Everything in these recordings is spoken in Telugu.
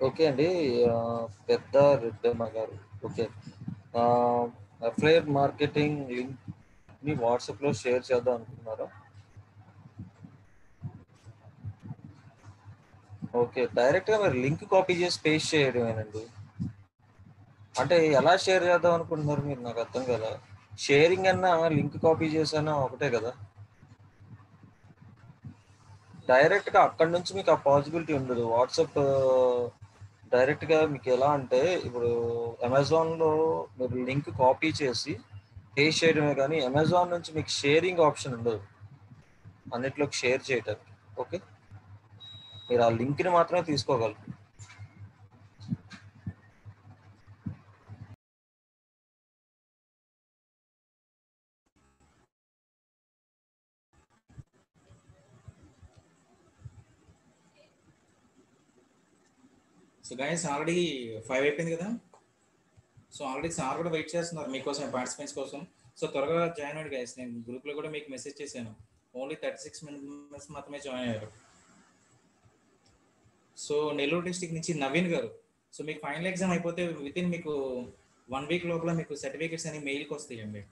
ఓకే అండి. పెద్ద రెడ్డమ్మ గారు. ఓకే. అఫ్లైయర్ మార్కెటింగ్ లింక్‌ని వాట్సాప్‌లో షేర్ చేద్దాం అనుకుంటున్నారా? ఓకే. డైరెక్ట్‌గా మీరు లింక్ కాపీ చేసి పేస్ట్ చేయడమేనండి. అంటే ఎలా షేర్ చేద్దాం అనుకుంటున్నారు మీరు? నాకు అర్థం కాలా. షేరింగ్ అన్నా, లింక్ కాపీ చేసన్నా ఒకటే కదా! డైరెక్ట్‌గా అక్కడి నుంచి మీకు ఆ పాసిబిలిటీ ఉండదు. వాట్సాప్ డైరెక్ట్‌గా మీకు ఎలా అంటే, ఇప్పుడు అమెజాన్‌లో మీరు లింక్ కాపీ చేసి పేస్ట్ చేయడమే కానీ, అమెజాన్ నుంచి మీకు షేరింగ్ ఆప్షన్ ఉండదు. అన్నిట్లోకి షేర్ చేయటానికి. ఓకే. మీరు ఆ లింక్‌ని మాత్రమే తీసుకోగలరు. సో గైస్ ఆల్రెడీ 5 అయిపోయింది కదా. సో ఆల్రెడీ సార్ కూడా వెయిట్ చేస్తున్నారు మీకోసం, పార్టిసిపెంట్స్ కోసం. సో త్వరగా జాయిన్ అవ్వండి గైస్. నేను గ్రూప్లో కూడా మీకు మెసేజ్ చేశాను. ఓన్లీ 36 మెంబర్స్ మాత్రమే జాయిన్ అయ్యారు. సో నెల్లూరు డిస్టిక్ నుంచి నవీన్ గారు. సో మీకు ఫైనల్ ఎగ్జామ్ అయిపోతే వితిన్ మీకు 1 వీక్ లోపల మీకు సర్టిఫికేట్స్ అని మెయిల్కి వస్తాయండి.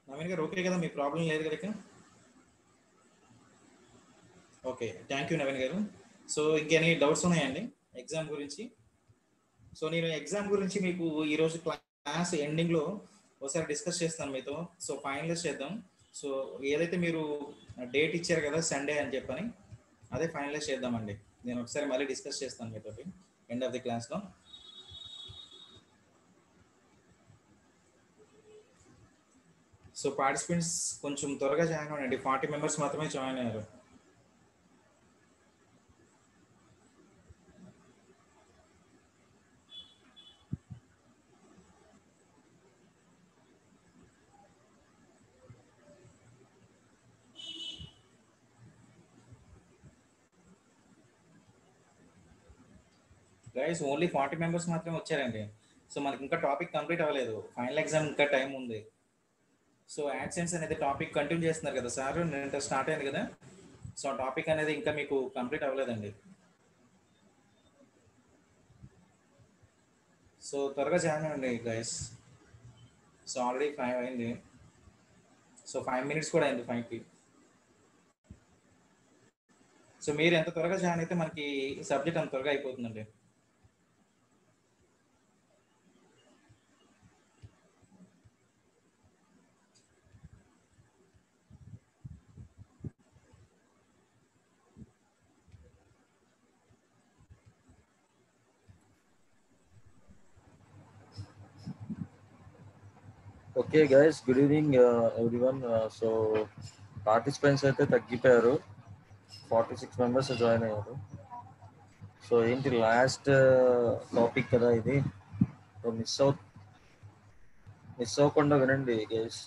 నవీన్ గారు ఓకే కదా, మీ ప్రాబ్లం లేదు కదా ఇక? ఓకే, థ్యాంక్ యూ నవీన్ గారు. సో ఇంకేనీ డౌట్స్ ఉన్నాయండి ఎగ్జామ్ గురించి? సో నేను ఎగ్జామ్ గురించి మీకు ఈరోజు క్లాస్ ఎండింగ్లో ఒకసారి డిస్కస్ చేస్తాను మీతో. సో ఫైనలైజ్ చేద్దాం. సో ఏదైతే మీరు డేట్ ఇచ్చారు కదా సండే అని చెప్పని, అదే ఫైనలైజ్ చేద్దామండి. నేను ఒకసారి మళ్ళీ డిస్కస్ చేస్తాను మీతో ఎండ్ ఆఫ్ ది క్లాస్లో. సో పార్టిసిపెంట్స్ కొంచెం త్వరగా జాయిన్ అవ్వండి. 40 మెంబర్స్ మాత్రమే జాయిన్ అయ్యారు. గైస్ ఓన్లీ 40 మెంబర్స్ మాత్రమే వచ్చారండి. సో మనకి ఇంకా టాపిక్ కంప్లీట్ అవ్వలేదు. ఫైనల్ ఎగ్జామ్ ఇంకా టైం ఉంది. సో యాడ్సెన్స్ అనేది టాపిక్ కంటిన్యూ చేస్తున్నారు కదా సార్, నేను స్టార్ట్ అయింది కదా. సో ఆ టాపిక్ అనేది ఇంకా మీకు కంప్లీట్ అవ్వలేదండి. సో త్వరగా జాయిన్ అవ్వండి గైస్. సో ఆల్రెడీ 5 అయింది. సో 5 మినిట్స్ కూడా అయింది 5కి. సో మీరు ఎంత త్వరగా జాయిన్ అయితే మనకి సబ్జెక్ట్ అంత త్వరగా అయిపోతుందండి. Okay guys, good evening everyone. So participants అయితే తగ్గిపోయారు. 46 మెంబర్స్ జాయిన్ అయ్యారు. సో ఏంటి లాస్ట్ టాపిక్ కదా ఇది. సో మిస్ అవ్వకుండా వినండి గైస్.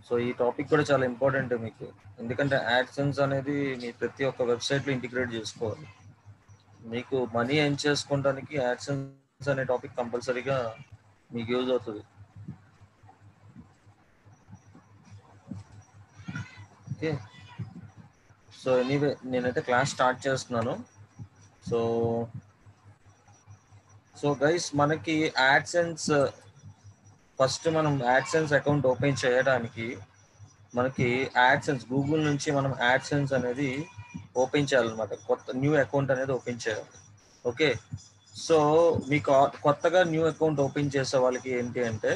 సో ఈ టాపిక్ కూడా చాలా ఇంపార్టెంట్ మీకు. ఎందుకంటే యాడ్సెన్స్ అనేది మీ ప్రతి ఒక్క వెబ్సైట్లో ఇంటిగ్రేట్ చేసుకోవాలి. మీకు మనీ ఎర్న్ చేసుకోవడానికి యాడ్సెన్స్ అనే టాపిక్ కంపల్సరీగా మీకు యూజ్ అవుతుంది. ఓకే. సో ఎనీవే నేనైతే క్లాస్ స్టార్ట్ చేస్తున్నాను. సో సో గైస్, మనకి యాడ్సెన్స్ ఫస్ట్ మనం యాడ్సెన్స్ అకౌంట్ ఓపెన్ చేయడానికి మనకి యాడ్సెన్స్ గూగుల్ నుంచి మనం యాడ్సెన్స్ అనేది ఓపెన్ చేయాలన్నమాట. కొత్త న్యూ అకౌంట్ అనేది ఓపెన్ చేయాలి. ఓకే. సో మీకు కొత్తగా న్యూ అకౌంట్ ఓపెన్ చేసే వాళ్ళకి ఏంటి అంటే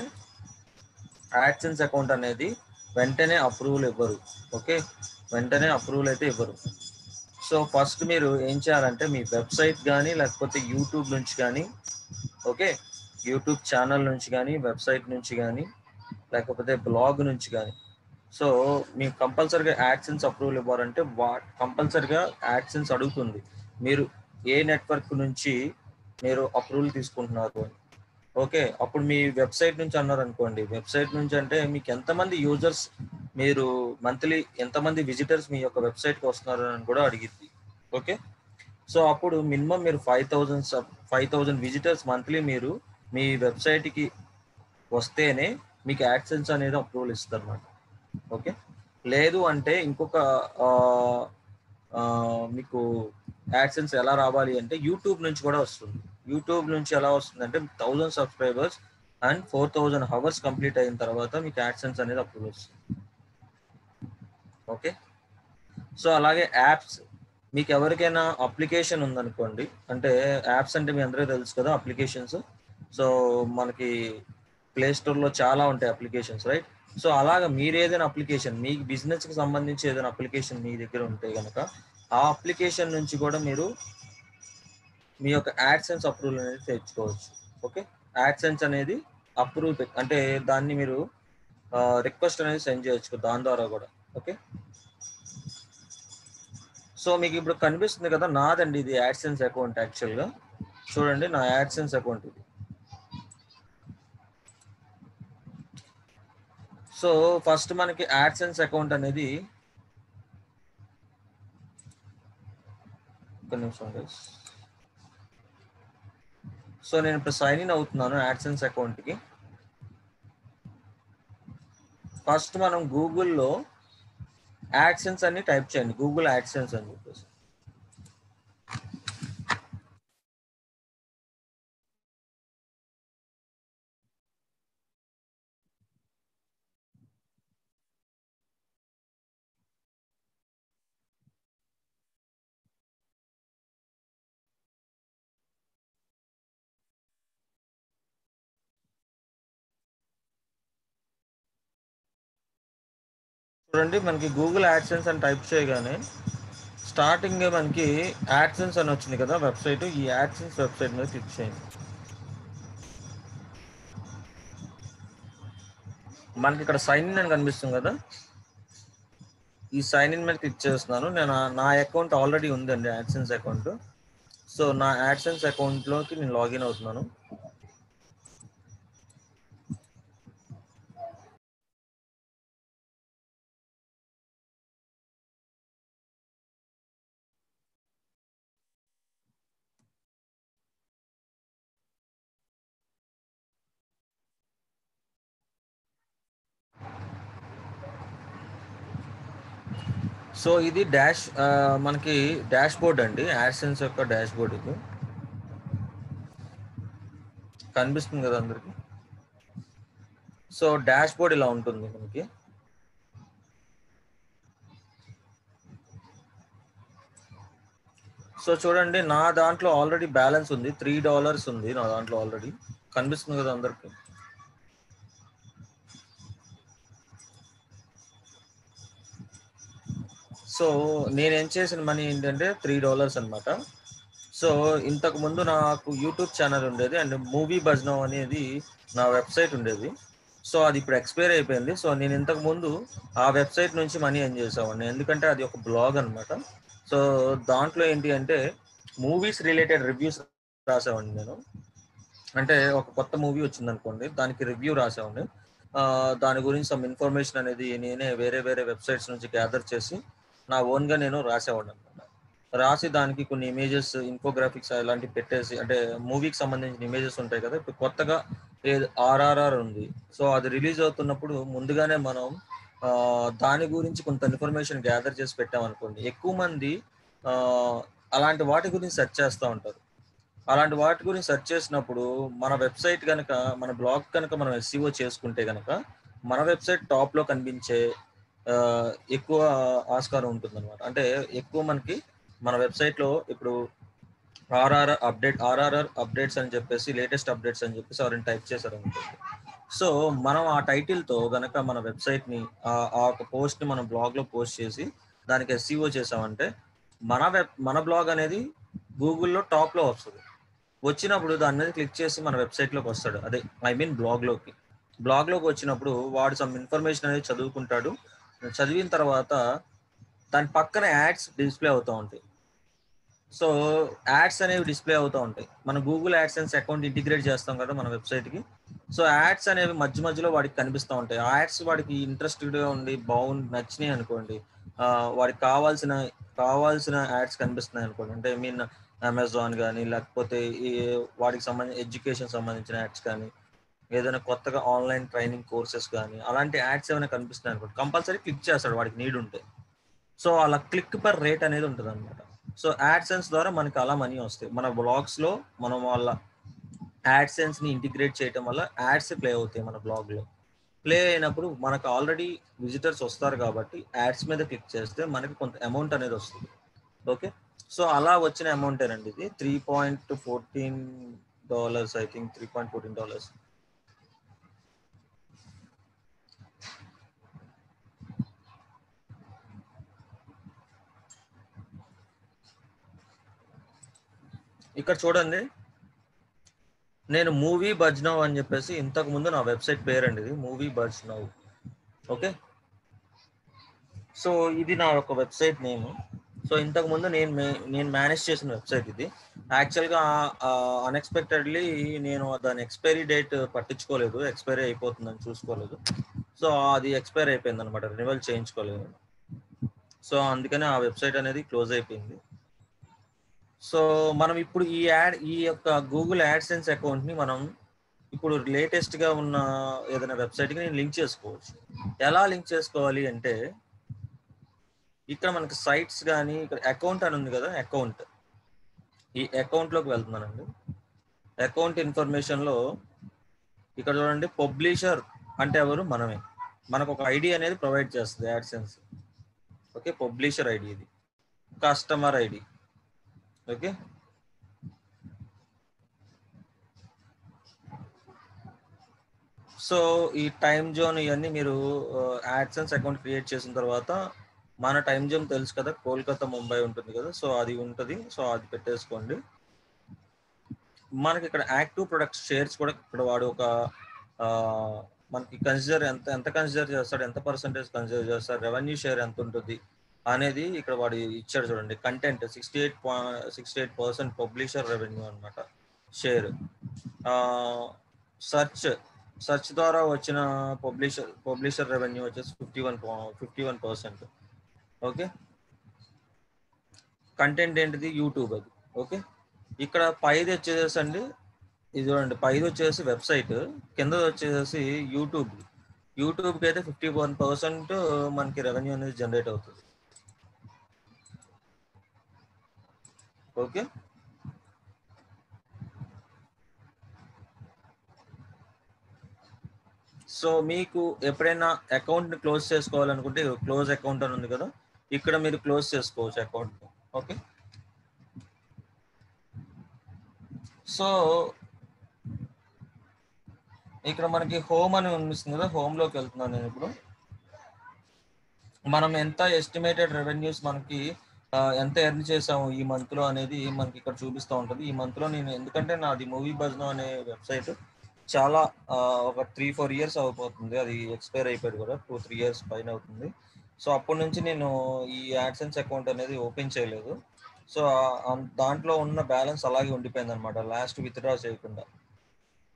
యాడ్సెన్స్ అకౌంట్ అనేది వెంటనే అప్రూవల్ ఇవ్వరు. ఓకే, వెంటనే అప్రూవల్ అయితే ఇవ్వరు. సో ఫస్ట్ మీరు ఏం చేయాలంటే మీ వెబ్సైట్ కానీ లేకపోతే యూట్యూబ్ నుంచి కానీ, ఓకే, యూట్యూబ్ ఛానల్ నుంచి కానీ, వెబ్సైట్ నుంచి కానీ, లేకపోతే బ్లాగ్ నుంచి కానీ, సో మీకు కంపల్సరీగా యాడ్సెన్స్ అప్రూవల్ ఇవ్వాలంటే కంపల్సరీగా యాడ్సెన్స్ అడుగుతుంది మీరు ఏ నెట్వర్క్ నుంచి మీరు అప్రూవల్ తీసుకుంటున్నారు అని. ఓకే, అప్పుడు మీ వెబ్సైట్ నుంచి అన్నారు అనుకోండి. వెబ్సైట్ నుంచి అంటే మీకు ఎంతమంది యూజర్స్, మీరు మంత్లీ ఎంతమంది విజిటర్స్ మీ యొక్క వెబ్సైట్కి వస్తున్నారు అని కూడా అడిగిద్ది. ఓకే. సో అప్పుడు మినిమం మీరు 5,000 విజిటర్స్ మంత్లీ మీరు మీ వెబ్సైట్కి వస్తేనే మీకు యాడ్సెన్స్ అనేది అప్రూవల్ ఇస్తారు అన్నమాట. ఓకే, లేదు అంటే ఇంకొక మీకు యాడ్సెన్స్ ఎలా రావాలి అంటే యూట్యూబ్ నుంచి కూడా వస్తుంది. యూట్యూబ్ నుంచి ఎలా వస్తుంది అంటే 1000 సబ్స్క్రైబర్స్ అండ్ 4000 అవర్స్ కంప్లీట్ అయిన తర్వాత మీకు యాడ్సెన్స్ అనేది అప్రూవల్ వస్తుంది. ఓకే, సో అలాగే యాప్స్, మీకు ఎవరికైనా అప్లికేషన్ ఉందనుకోండి, అంటే యాప్స్ అంటే మీ అందరికీ తెలుసు కదా అప్లికేషన్స్. సో మనకి ప్లే స్టోర్లో చాలా ఉంటాయి అప్లికేషన్స్, రైట్? సో అలాగా మీరు ఏదైనా అప్లికేషన్, మీ బిజినెస్కి సంబంధించి ఏదైనా అప్లికేషన్ మీ దగ్గర ఉంటే కనుక ఆ అప్లికేషన్ నుంచి కూడా మీరు మీ యొక్క యాడ్సెన్స్ అప్రూవల్ అనేది తెచ్చుకోవచ్చు. ఓకే, యాడ్సెన్స్ అనేది అప్రూవ్ అంటే దాన్ని మీరు రిక్వెస్ట్ అనేది సెండ్ చేయొచ్చు దాని ద్వారా కూడా. ఓకే, సో మీకు ఇప్పుడు కనిపిస్తుంది కదా, నాదండి ఇది యాడ్సెన్స్ అకౌంట్. యాక్చువల్గా చూడండి, నా యాడ్సెన్స్ అకౌంట్ ఇది. సో ఫస్ట్ మనకి యాడ్సెన్స్ అకౌంట్ అనేది, ఒక నిమిషం గైస్. సో నేను ఇప్పుడు సైన్ ఇన్ అవుతున్నాను యాడ్సెన్స్ అకౌంట్కి. ఫస్ట్ మనం గూగుల్లో యాడ్సెన్స్ అని టైప్ చేయండి, గూగుల్ యాడ్సెన్స్ అని చెప్పేసి. చూడండి, మనకి గూగుల్ యాడ్సెన్స్ అని టైప్ చేయగానే స్టార్టింగ్ మనకి యాడ్సెన్స్ అని వచ్చింది కదా వెబ్సైట్. ఈ యాడ్సెన్స్ వెబ్సైట్ మీద క్లిక్ చేయండి. మనకి ఇక్కడ సైన్ ఇన్ అని కనిపిస్తుంది కదా, ఈ సైన్ ఇన్ మీద క్లిక్ చేస్తున్నాను. నేను నా అకౌంట్ ఆల్రెడీ ఉందండి, యాడ్సెన్స్ అకౌంట్. సో నా యాడ్సెన్స్ అకౌంట్లోకి నేను లాగిన్ అవుతున్నాను. సో ఇది మనకి డాష్ బోర్డ్ అండి, యాడ్సెన్స్ యొక్క డాష్ బోర్డ్. ఇది కనిపిస్తుంది కదా అందరికి. సో డాష్ బోర్డ్ ఇలా ఉంటుంది మనకి. సో చూడండి, నా దాంట్లో ఆల్రెడీ బ్యాలెన్స్ ఉంది, $3 ఉంది నా దాంట్లో ఆల్రెడీ. కనిపిస్తుంది కదా అందరికి. సో నేనేం చేసిన మనీ ఏంటంటే $3 అనమాట. సో ఇంతకు ముందు నాకు యూట్యూబ్ ఛానల్ ఉండేది అండ్ మూవీ భజనం అనేది నా వెబ్సైట్ ఉండేది. సో అది ఇప్పుడు ఎక్స్పైర్ అయిపోయింది. సో నేను ఇంతకు ముందు ఆ వెబ్సైట్ నుంచి మనీ ఎర్న్ చేసేవాడిని, ఎందుకంటే అది ఒక బ్లాగ్ అనమాట. సో దాంట్లో ఏంటి అంటే మూవీస్ రిలేటెడ్ రివ్యూస్ రాసేవాడిని నేను. అంటే ఒక కొత్త మూవీ వచ్చింది అనుకోండి, దానికి రివ్యూ రాసేవాడిని. దాని గురించి సమ్ ఇన్ఫర్మేషన్ అనేది నేనే వేరే వేరే వెబ్సైట్స్ నుంచి గ్యాదర్ చేసి నా ఓన్గా నేను రాసేవాడిని అనమాట. రాసి దానికి కొన్ని ఇమేజెస్, ఇన్ఫోగ్రాఫిక్స్ అలాంటివి పెట్టేసి, అంటే మూవీకి సంబంధించిన ఇమేజెస్ ఉంటాయి కదా. ఇప్పుడు కొత్తగా RRR ఉంది, సో అది రిలీజ్ అవుతున్నప్పుడు ముందుగానే మనం దాని గురించి కొంత ఇన్ఫర్మేషన్ గ్యాదర్ చేసి పెట్టామనుకోండి, ఎక్కువ మంది అలాంటి వాటి గురించి సెర్చ్ చేస్తూ ఉంటారు. అలాంటి వాటి గురించి సెర్చ్ చేసినప్పుడు మన వెబ్సైట్ కనుక, మన బ్లాగ్ కనుక మనం SEO చేసుకుంటే కనుక మన వెబ్సైట్ టాప్లో కనిపించే ఎక్కువ ఆస్కారం ఉంటుంది అనమాట. అంటే ఎక్కువ మనకి మన వెబ్సైట్లో ఇప్పుడు RRR అప్డేట్స్ అని చెప్పేసి, లేటెస్ట్ అప్డేట్స్ అని చెప్పేసి ఎవరైనా టైప్ చేశారనుకోండి, సో మనం ఆ టైటిల్తో గనక మన వెబ్సైట్ని, ఆ ఒక పోస్ట్ని మన బ్లాగ్లో పోస్ట్ చేసి దానికి SEO చేసామంటే మన బ్లాగ్ అనేది గూగుల్లో టాప్లో వస్తుంది. వచ్చినప్పుడు దాని మీద క్లిక్ చేసి మన వెబ్సైట్లోకి వస్తాడు, అదే ఐ మీన్ బ్లాగ్లోకి వచ్చినప్పుడు వాడు సమ్ ఇన్ఫర్మేషన్ అనేది చదువుకుంటాడు. చదివిన తర్వాత దాని పక్కన యాడ్స్ డిస్ప్లే అవుతూ ఉంటాయి. సో యాడ్స్ అనేవి డిస్ప్లే అవుతూ ఉంటాయి. మన గూగుల్ యాడ్సెన్స్ అకౌంట్ ఇంటిగ్రేట్ చేస్తాం కదా మన వెబ్సైట్కి. సో యాడ్స్ అనేవి మధ్య మధ్యలో వాడికి కనిపిస్తూ ఉంటాయి. ఆ యాడ్స్ వాడికి ఇంట్రెస్టెడ్గా ఉండి నచ్చినాయి అనుకోండి, వాడికి కావాల్సిన యాడ్స్ కనిపిస్తున్నాయి అనుకోండి, అంటే ఐ మీన్ అమెజాన్ కానీ, లేకపోతే ఈ వాడికి సంబంధించిన ఎడ్యుకేషన్ సంబంధించిన యాడ్స్ కానీ, ఏదైనా కొత్తగా ఆన్లైన్ ట్రైనింగ్ కోర్సెస్ కానీ అలాంటి యాడ్స్ ఏమైనా కనిపిస్తున్నాయి అనుకోండి, కంపల్సరీ క్లిక్ చేస్తాడు వాడికి నీడ్ ఉంటే. సో అలా క్లిక్ పర్ రేట్ అనేది ఉంటుంది అనమాట. సో యాడ్సెన్స్ ద్వారా మనకి అలా మనీ వస్తాయి. మన బ్లాగ్స్లో మనం వాళ్ళ యాడ్సెన్స్ని ఇంటిగ్రేట్ చేయడం వల్ల యాడ్స్ ప్లే అవుతాయి మన బ్లాగ్లో. ప్లే అయినప్పుడు మనకు ఆల్రెడీ విజిటర్స్ వస్తారు కాబట్టి యాడ్స్ మీద క్లిక్ చేస్తే మనకి కొంత అమౌంట్ అనేది వస్తుంది. ఓకే, సో అలా వచ్చిన అమౌంట్ ఏనండి ఇది $3.14, ఐ థింక్ $3.14. ఇక్కడ చూడండి, నేను మూవీ బజ్ నౌ అని చెప్పేసి ఇంతకు ముందు నా వెబ్సైట్ పేరండి ఇది, movie buzz now. Okay, so ఇది నా యొక్క వెబ్సైట్ నేమ్. సో ఇంతకు ముందు నేను మేనేజ్ చేసిన వెబ్సైట్ ఇది. యాక్చువల్గా అన్ఎక్స్పెక్టెడ్లీ నేను దాని ఎక్స్పైరీ డేట్ పట్టించుకోలేదు, ఎక్స్పైరీ అయిపోతుందని చూసుకోలేదు. సో అది ఎక్స్పైర్ అయిపోయింది అనమాట, రెన్యువల్ చేయించుకోలేదు. సో అందుకని ఆ వెబ్సైట్ అనేది క్లోజ్ అయిపోయింది. సో మనం ఇప్పుడు ఈ యొక్క గూగుల్ యాడ్సెన్స్ అకౌంట్ని మనం ఇప్పుడు లేటెస్ట్గా ఉన్న ఏదైనా వెబ్సైట్కి నేను లింక్ చేసుకోవచ్చు. ఎలా లింక్ చేసుకోవాలి అంటే, ఇక్కడ మనకి సైట్స్ కానీ ఇక్కడ అకౌంట్ అని ఉంది కదా, అకౌంట్, ఈ అకౌంట్లోకి వెళ్తున్నానండి. అకౌంట్ ఇన్ఫర్మేషన్లో ఇక్కడ చూడండి, పబ్లిషర్ అంటే ఎవరు? మనమే. మనకు ఒక ఐడి అనేది ప్రొవైడ్ చేస్తుంది యాడ్సెన్స్. ఓకే, పబ్లిషర్ ఐడి, ఇది కస్టమర్ ఐడి. ఓకే, సో ఈ టైం జోన్ ఇవన్నీ మీరు యాడ్సెన్స్ అకౌంట్ క్రియేట్ చేసిన తర్వాత, మన టైం జోన్ తెలుసు కదా, కోల్కతా ముంబై ఉంటుంది కదా, సో అది ఉంటుంది. సో అది పెట్టేసుకోండి. మనకి ఇక్కడ యాక్టివ్ ప్రొడక్ట్స్ షేర్స్ కూడా ఇక్కడ వాడు ఒక మనకి కన్సిడర్ ఎంత కన్సిడర్ చేస్తాడు, ఎంత పర్సెంటేజ్ కన్సిడర్ చేస్తాడు, రెవెన్యూ షేర్ ఎంత ఉంటుంది అనేది ఇక్కడ వాడు ఇచ్చాడు చూడండి. కంటెంట్ 68% పబ్లిషర్ రెవెన్యూ అనమాట షేర్. సెర్చ్ ద్వారా వచ్చిన పబ్లిషర్ రెవెన్యూ వచ్చేసి 51%. ఓకే, కంటెంట్ ఏంటిది? యూట్యూబ్ అది. ఓకే, ఇక్కడ పైది వచ్చేసి అండి, ఇది చూడండి, పైది వచ్చేసి వెబ్సైట్, కింద వచ్చేసి యూట్యూబ్కి అయితే 51% మనకి రెవెన్యూ అనేది జనరేట్ అవుతుంది. ఓకే, సో మీకు ఎప్పుడైనా అకౌంట్ని క్లోజ్ చేసుకోవాలనుకుంటే క్లోజ్ అకౌంట్ అని ఉంది కదా, ఇక్కడ మీరు క్లోజ్ చేసుకోవచ్చు అకౌంట్. ఓకే, సో ఇక్కడ మనకి హోమ్ అని కనిపిస్తుంది కదా, హోమ్లోకి వెళ్తున్నాను నేను ఇప్పుడు. మనం ఎంత ఎస్టిమేటెడ్ రెవెన్యూస్ మనకి ఎంత ఎర్న్ చేసాము ఈ మంత్లో అనేది మనకి ఇక్కడ చూపిస్తూ ఉంటుంది. ఈ మంత్లో నేను, ఎందుకంటే నాది మూవీ బజ్ నౌ అనే వెబ్సైట్ చాలా ఒక 3-4 years అయిపోతుంది, అది ఎక్స్పైర్ అయిపోయింది కూడా, 2-3 years పైన అవుతుంది. సో అప్పటి నుంచి నేను ఈ యాడ్సెన్స్ అకౌంట్ అనేది ఓపెన్ చేయలేదు. సో దాంట్లో ఉన్న బ్యాలెన్స్ అలాగే ఉండిపోయింది అనమాట, లాస్ట్ విత్డ్రా చేయకుండా.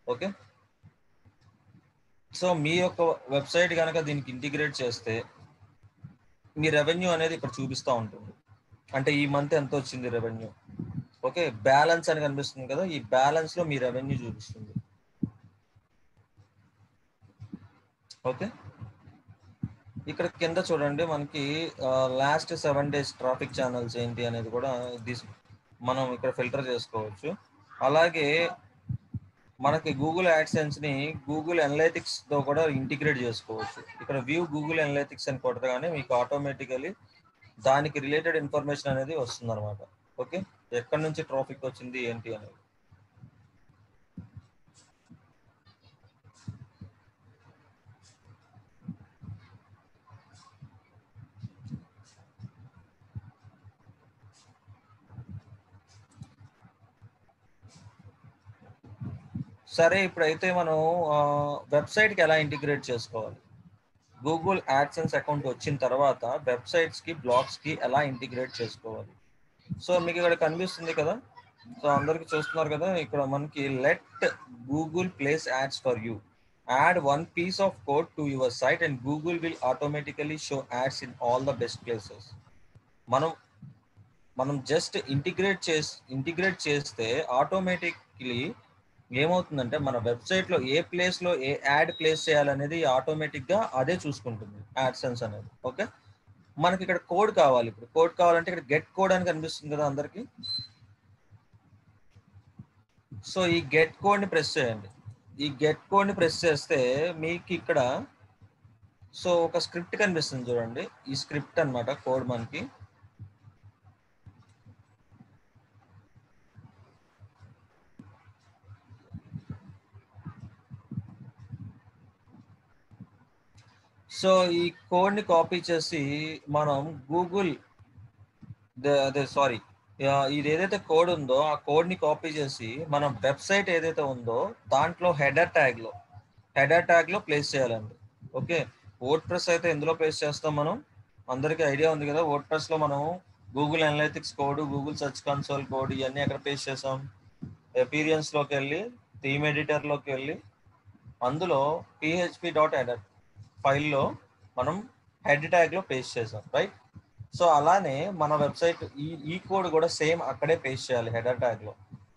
ఓకే, సో మీ యొక్క వెబ్సైట్ కనుక దీనికి ఇంటిగ్రేట్ చేస్తే మీ రెవెన్యూ అనేది ఇక్కడ చూపిస్తూ ఉంటుంది. అంటే ఈ మంత్ ఎంత వచ్చింది రెవెన్యూ. ఓకే, బ్యాలెన్స్ అని కనిపిస్తుంది కదా, ఈ బ్యాలెన్స్ లో మీ రెవెన్యూ చూపిస్తుంది. ఓకే, ఇక్కడ కింద చూడండి, మనకి లాస్ట్ 7 days ట్రాఫిక్ ఛానల్స్ ఏంటి అనేది కూడా మనం ఇక్కడ ఫిల్టర్ చేసుకోవచ్చు. అలాగే మనకి గూగుల్ యాడ్సెన్స్ ని గూగుల్ అనలిటిక్స్ తో కూడా ఇంటిగ్రేట్ చేసుకోవచ్చు. ఇక్కడ వ్యూ గూగుల్ అనలిటిక్స్ అని కొట్టగానే మీకు ఆటోమేటికలీ దానికి రిలేటెడ్ ఇన్ఫర్మేషన్ అనేది వస్తుంది అనమాట. ఓకే, ఎక్కడి నుంచి ట్రాఫిక్ వచ్చింది ఏంటి అనేది. సరే, ఇప్పుడైతే మనం వెబ్సైట్కి ఎలా ఇంటిగ్రేట్ చేసుకోవాలి, గూగుల్ యాడ్సెన్స్ అకౌంట్ వచ్చిన తర్వాత వెబ్సైట్స్కి బ్లాగ్స్కి ఎలా ఇంటిగ్రేట్ చేసుకోవాలి. సో మీకు ఇక్కడ కనిపిస్తుంది కదా, సో అందరికి చూస్తున్నారు కదా, ఇక్కడ మనకి let Google place ads for you, add 1 piece of code to your site and Google will automatically show ads in all the best places. మనం జస్ట్ ఇంటిగ్రేట్ చేస్తే ఆటోమేటిక్లీ ఏమవుతుందంటే మన వెబ్సైట్లో ఏ ప్లేస్లో ఏ యాడ్ ప్లేస్ చేయాలనేది ఆటోమేటిక్గా అదే చూసుకుంటుంది యాడ్సెన్స్ అనేది. ఓకే, మనకి ఇక్కడ కోడ్ కావాలి. ఇప్పుడు కోడ్ కావాలంటే ఇక్కడ గెట్ కోడ్ అని కనిపిస్తుంది కదా అందరికి. సో ఈ గెట్ కోడ్ని ప్రెస్ చేయండి. ఈ గెట్ కోడ్ని ప్రెస్ చేస్తే మీకు ఇక్కడ సో ఒక స్క్రిప్ట్ కనిపిస్తుంది చూడండి. ఈ స్క్రిప్ట్ అన్నమాట కోడ్ మనకి. సో ఈ కోడ్ని కాపీ చేసి మనం గూగుల్ అదే సారీ ఇది ఏదైతే కోడ్ ఉందో ఆ కోడ్ని కాపీ చేసి మనం వెబ్సైట్ ఏదైతే ఉందో దాంట్లో హెడర్ ట్యాగ్లో ప్లేస్ చేయాలండి. ఓకే, వర్డ్ ప్రెస్ అయితే ఎందులో ప్లేస్ చేస్తాం మనం, అందరికీ ఐడియా ఉంది కదా. వర్డ్ ప్రెస్లో మనం Google analytics code, Google search console code ఇవన్నీ ఎక్కడ పేస్ట్ చేసాం, ఎపీరియన్స్లోకి వెళ్ళి థీమ్ ఎడిటర్లోకి వెళ్ళి అందులో php.header ఫైల్లో మనం హెడ్ ట్యాగ్లో పేస్ట్ చేసాం, రైట్. సో అలానే మన వెబ్సైట్ ఈ కోడ్ కూడా సేమ్ అక్కడే పేస్ట్ చేయాలి హెడర్ ట్యాగ్లో.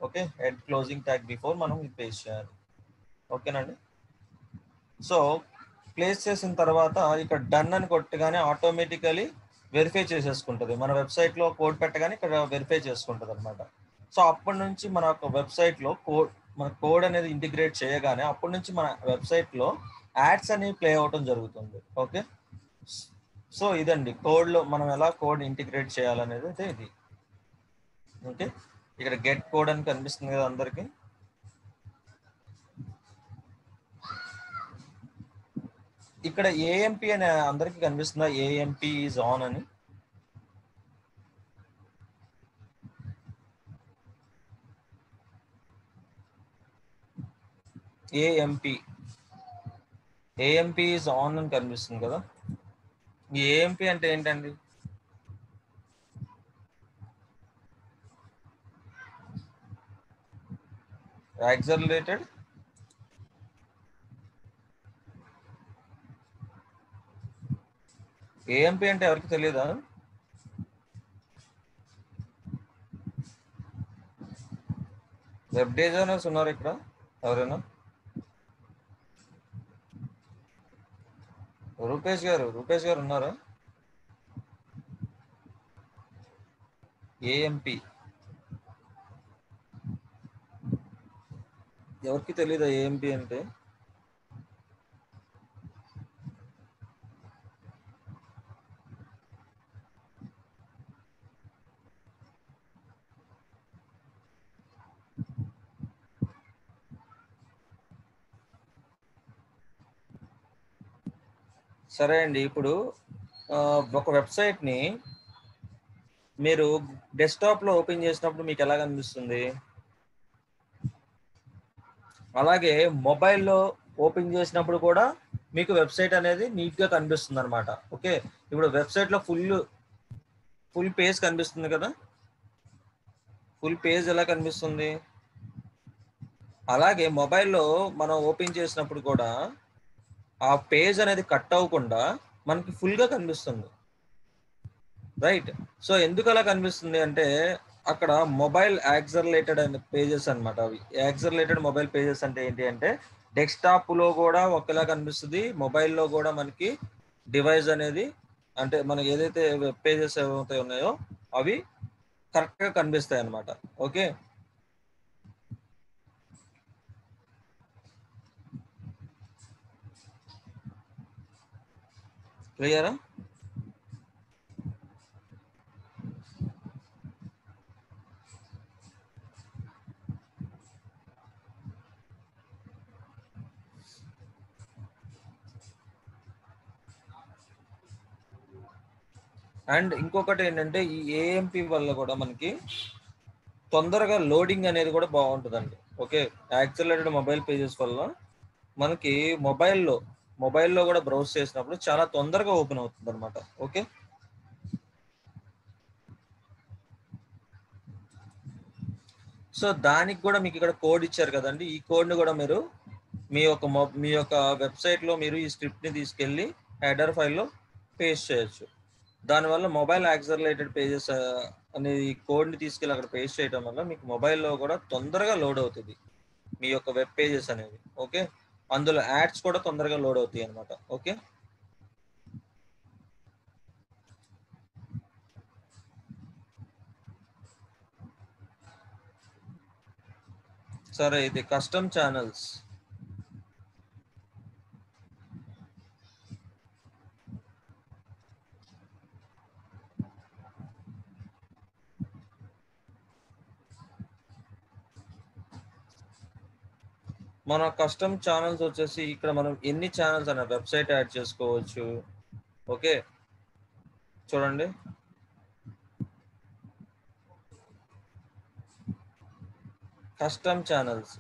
Okay, head closing tag before మనం ఇది పేస్ట్ చేయాలి. ఓకేనండి. సో ప్లేస్ చేసిన తర్వాత ఇక్కడ డన్ అని కొట్టగానే ఆటోమేటికలీ వెరిఫై చేసేసుకుంటుంది. మన వెబ్సైట్లో కోడ్ పెట్టగానే ఇక్కడ వెరిఫై చేసుకుంటుంది అనమాట. సో అప్పటి నుంచి మన యొక్క వెబ్సైట్లో మన కోడ్ అనేది ఇంటిగ్రేట్ చేయగానే అప్పటి నుంచి మన వెబ్సైట్లో యాడ్స్ అనేవి ప్లే అవటం జరుగుతుంది. ఓకే, సో ఇదండి కోడ్లో మనం ఎలా కోడ్ ఇంటిగ్రేట్ చేయాలనేది అయితే ఇది. ఓకే, ఇక్కడ గెట్ కోడ్ అని కనిపిస్తుంది కదా అందరికి. ఇక్కడ ఏఎంపీ అని అందరికి కనిపిస్తుందా, ఏఎంపీ ఈజ్ ఆన్ అని. ఏఎంపీ ఈజ్ ఆన్ అని కనిపిస్తుంది కదా. ఈ ఏఎంపీ అంటే ఏంటండి? యాక్సలరేటెడ్ ఏఎంపీ అంటే ఎవరికి తెలియదా? వెబ్ డిజైనర్స్ ఉన్నారు ఇక్కడ ఎవరైనా? రూపేష్ గారు ఉన్నారా? ఏఎంపీ ఎవరికి తెలీదా ఏఎంపీ అంటే? సరే అండి, ఇప్పుడు ఒక వెబ్సైట్ని మీరు డెస్క్టాప్లో ఓపెన్ చేసినప్పుడు మీకు ఎలా కనిపిస్తుంది, అలాగే మొబైల్లో ఓపెన్ చేసినప్పుడు కూడా మీకు వెబ్సైట్ అనేది నీట్గా కనిపిస్తుంది అనమాట. ఓకే, ఇప్పుడు వెబ్సైట్లో ఫుల్ పేజ్ కనిపిస్తుంది కదా. ఫుల్ పేజ్ ఎలా కనిపిస్తుంది, అలాగే మొబైల్లో మనం ఓపెన్ చేసినప్పుడు కూడా ఆ పేజ్ అనేది కట్ అవ్వకుండా మనకి ఫుల్గా కనిపిస్తుంది, రైట్. సో ఎందుకు అలా కనిపిస్తుంది అంటే అక్కడ మొబైల్ యాక్సలరేటెడ్ అనే పేజెస్ అనమాట. అవి యాక్సలరేటెడ్ మొబైల్ పేజెస్ అంటే ఏంటి అంటే డెస్క్టాప్లో కూడా ఒకేలా కనిపిస్తుంది, మొబైల్లో కూడా మనకి డివైస్ అనేది అంటే మనకి ఏదైతే వెబ్ పేజెస్ ఏవైతే ఉన్నాయో అవి కరెక్ట్గా కనిపిస్తాయి అన్నమాట. ఓకే, క్లియరా? అండ్ ఇంకొకటి ఏంటంటే ఈ ఏఎంపీ వల్ల కూడా మనకి తొందరగా లోడింగ్ అనేది కూడా బాగుంటుందండి. ఓకే, యాక్సలరేటెడ్ మొబైల్ పేజెస్ వల్ల మనకి మొబైల్లో కూడా బ్రౌజ్ చేసినప్పుడు చాలా తొందరగా ఓపెన్ అవుతుంది అనమాట. ఓకే, సో దానికి కూడా మీకు ఇక్కడ కోడ్ ఇచ్చారు కదండి. ఈ కోడ్ని కూడా మీరు మీ యొక్క వెబ్సైట్లో మీరు ఈ స్క్రిప్ట్ని తీసుకెళ్ళి హెడర్ ఫైల్లో పేస్ట్ చేయొచ్చు. దానివల్ల మొబైల్ యాక్సలరేటెడ్ పేజెస్ అనే ఈ కోడ్ని తీసుకెళ్ళి అక్కడ పేస్ట్ చేయడం వల్ల మీకు మొబైల్లో కూడా తొందరగా లోడ్ అవుతుంది. మీ యొక్క వెబ్ పేజెస్ అనేవి. ఓకే, అందులో యాడ్స్ కూడా తొందరగా లోడ్ అవుతాయి అనమాట. ఓకే, సరే ఇది కస్టమ్ ఛానల్స్. మన కస్టమ్ ఛానల్స్ వచ్చేసి ఇక్కడ మనం ఎన్ని ఛానల్స్ అనే వెబ్సైట్ యాడ్ చేసుకోవచ్చు. ఓకే, చూడండి కస్టమ్ ఛానల్స్.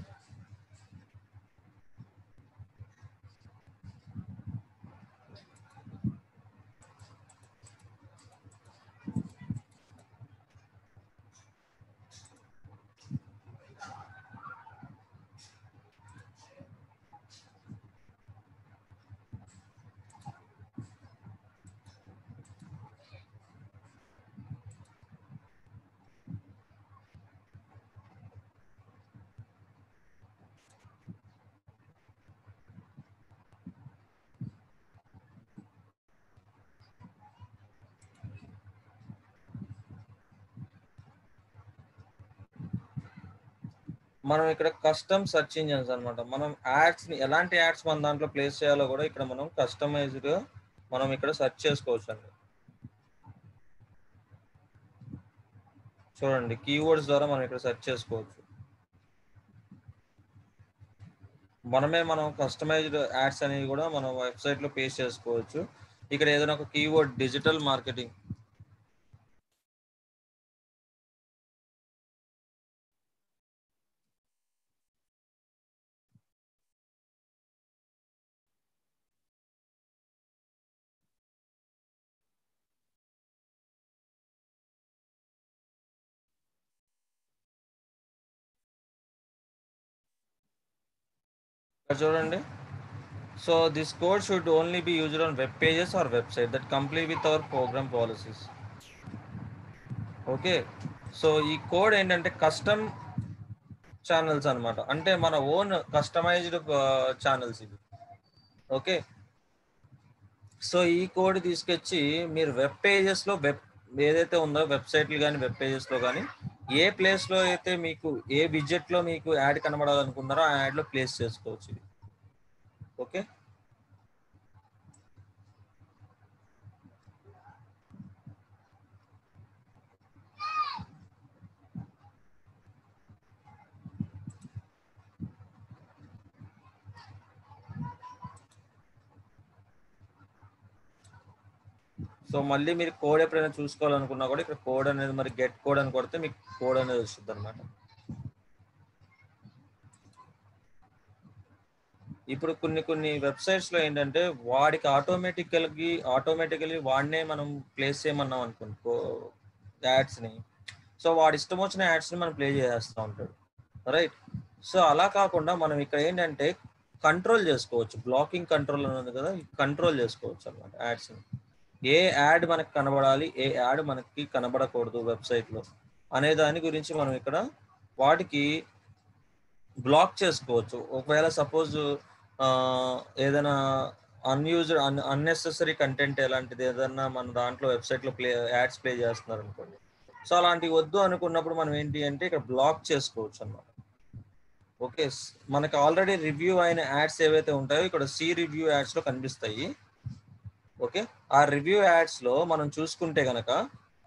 మనం ఇక్కడ కస్టమ్ సెర్చ్ ఇంజిన్స్ అనమాట. మనం యాడ్స్ ని ఎలాంటి యాడ్స్ మన దాంట్లో ప్లేస్ చేయాలో కూడా ఇక్కడ మనం కస్టమైజ్డ్ మనం ఇక్కడ సెర్చ్ చేసుకోవచ్చు అండి. చూడండి కీవర్డ్స్ ద్వారా మనం ఇక్కడ సెర్చ్ చేసుకోవచ్చు. మనం కస్టమైజ్డ్ యాడ్స్ అనేవి కూడా మనం వెబ్సైట్ లో పేస్ట్ చేసుకోవచ్చు. ఇక్కడ ఏదైనా ఒక కీవర్డ్ డిజిటల్ మార్కెటింగ్, చూడండి. So this code should only be used on web pages or website that complete with our program policies. Okay, so ఈ కోడ్ ఏంటంటే కస్టమ్ ఛానల్స్ అన్నమాట. అంటే మన ఓన్ కస్టమైజ్డ్ ఛానల్స్ ఇవి. ఓకే, సో ఈ కోడ్ తీసుకొచ్చి మీరు వెబ్ పేజెస్లో ఏదైతే ఉందో వెబ్సైట్లు కానీ వెబ్ పేజెస్లో కానీ ఏ ప్లేస్లో అయితే మీకు ఏ విడ్జెట్లో మీకు యాడ్ కనబడాలనుకున్నారో ఆ యాడ్లో ప్లేస్ చేసుకోవచ్చు ఇది. ఓకే, సో మళ్ళీ మీరు కోడ్ ఎప్పుడైనా చూసుకోవాలనుకున్నా కూడా ఇక్కడ కోడ్ అనేది మరి గెట్ కోడ్ అని కొడితే మీకు కోడ్ అనేది వస్తుంది అనమాట. ఇప్పుడు కొన్ని వెబ్సైట్స్ లో ఏంటంటే వాడికి ఆటోమేటికలీ వాడినే మనం ప్లేస్ చేయమన్నాం అనుకో యాడ్స్ ని. సో వాడి ఇష్టం వచ్చిన యాడ్స్ ని మనం ప్లే చేసేస్తూ ఉంటాడు, రైట్. సో అలా కాకుండా మనం ఇక్కడ ఏంటంటే కంట్రోల్ చేసుకోవచ్చు. బ్లాకింగ్ కంట్రోల్ అని ఉంది కదా, కంట్రోల్ చేసుకోవచ్చు అనమాట యాడ్స్ ని. ఏ యాడ్ మనకి కనబడాలి, ఏ యాడ్ మనకి కనబడకూడదు వెబ్సైట్ లో అనే దాని గురించి మనం ఇక్కడ వాటికి బ్లాక్ చేసుకోవచ్చు. ఒకవేళ సపోజ్ ఏదైనా అన్నెసెసరీ కంటెంట్ ఎలాంటిది ఏదన్నా మన దాంట్లో వెబ్సైట్లో యాడ్స్ ప్లే చేస్తున్నారు అనుకోండి, సో అలాంటివి వద్దు అనుకున్నప్పుడు మనం ఏంటి అంటే ఇక్కడ బ్లాక్ చేసుకోవచ్చు అన్నమాట. ఓకే, మనకి ఆల్రెడీ రివ్యూ అయిన యాడ్స్ ఏవైతే ఉంటాయో ఇక్కడ సి రివ్యూ యాడ్స్ లో కనిపిస్తాయి. ఓకే, ఆ రివ్యూ యాడ్స్ లో మనం చూసుకుంటే గనక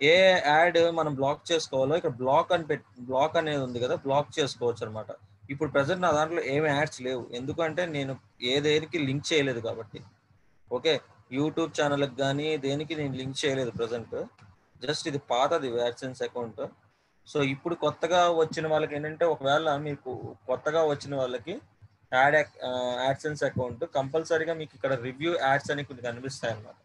ఏ యాడ్ మనం బ్లాక్ చేసుకోవాలో ఇక్కడ బ్లాక్ అనేది ఉంది కదా, బ్లాక్ చేసుకోవచ్చు అనమాట. ఇప్పుడు ప్రెసెంట్ నా దాంట్లో ఏమి యాడ్స్ లేవు, ఎందుకంటే నేను దేనికి లింక్ చేయలేదు కాబట్టి. ఓకే, యూట్యూబ్ ఛానల్కి కానీ దేనికి నేను లింక్ చేయలేదు ప్రెసెంట్. జస్ట్ ఇది పాతది యాడ్సెన్స్ అకౌంట్. సో ఇప్పుడు కొత్తగా వచ్చిన వాళ్ళకి ఏంటంటే ఒకవేళ మీకు కొత్తగా వచ్చిన వాళ్ళకి యాడ్సెన్స్ అకౌంట్ కంపల్సరీగా మీకు ఇక్కడ రివ్యూ యాడ్స్ అని కొన్ని కనిపిస్తాయి అన్నమాట.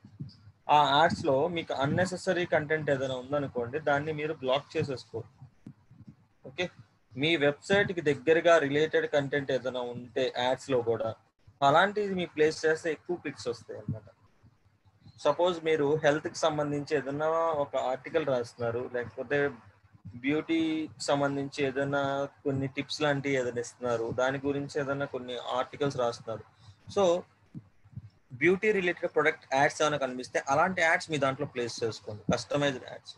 ఆ యాడ్స్ లో మీకు అన్నెసెసరీ కంటెంట్ ఏదైనా ఉందనుకోండి, దాన్ని మీరు బ్లాక్ చేసేసుకోవచ్చు. ఓకే, మీ వెబ్సైట్ కి దగ్గరగా రిలేటెడ్ కంటెంట్ ఏదైనా ఉంటే యాడ్స్ లో కూడా అలాంటిది మీ ప్లేస్ చేస్తే ఎక్కువ క్లిక్స్ వస్తాయి అన్నమాట. సపోజ్ మీరు హెల్త్ కి సంబంధించి ఏదైనా ఒక ఆర్టికల్ రాస్తున్నారు, లేకపోతే బ్యూటీకి సంబంధించి ఏదైనా కొన్ని టిప్స్ లాంటివి ఏదైనా ఇస్తున్నారు, దాని గురించి ఏదైనా కొన్ని ఆర్టికల్స్ రాస్తున్నారు. So beauty related product ads ఏమైనా కనిపిస్తే అలాంటి యాడ్స్ మీ దాంట్లో ప్లేస్ చేసుకోండి, కస్టమైజ్డ్ యాడ్స్.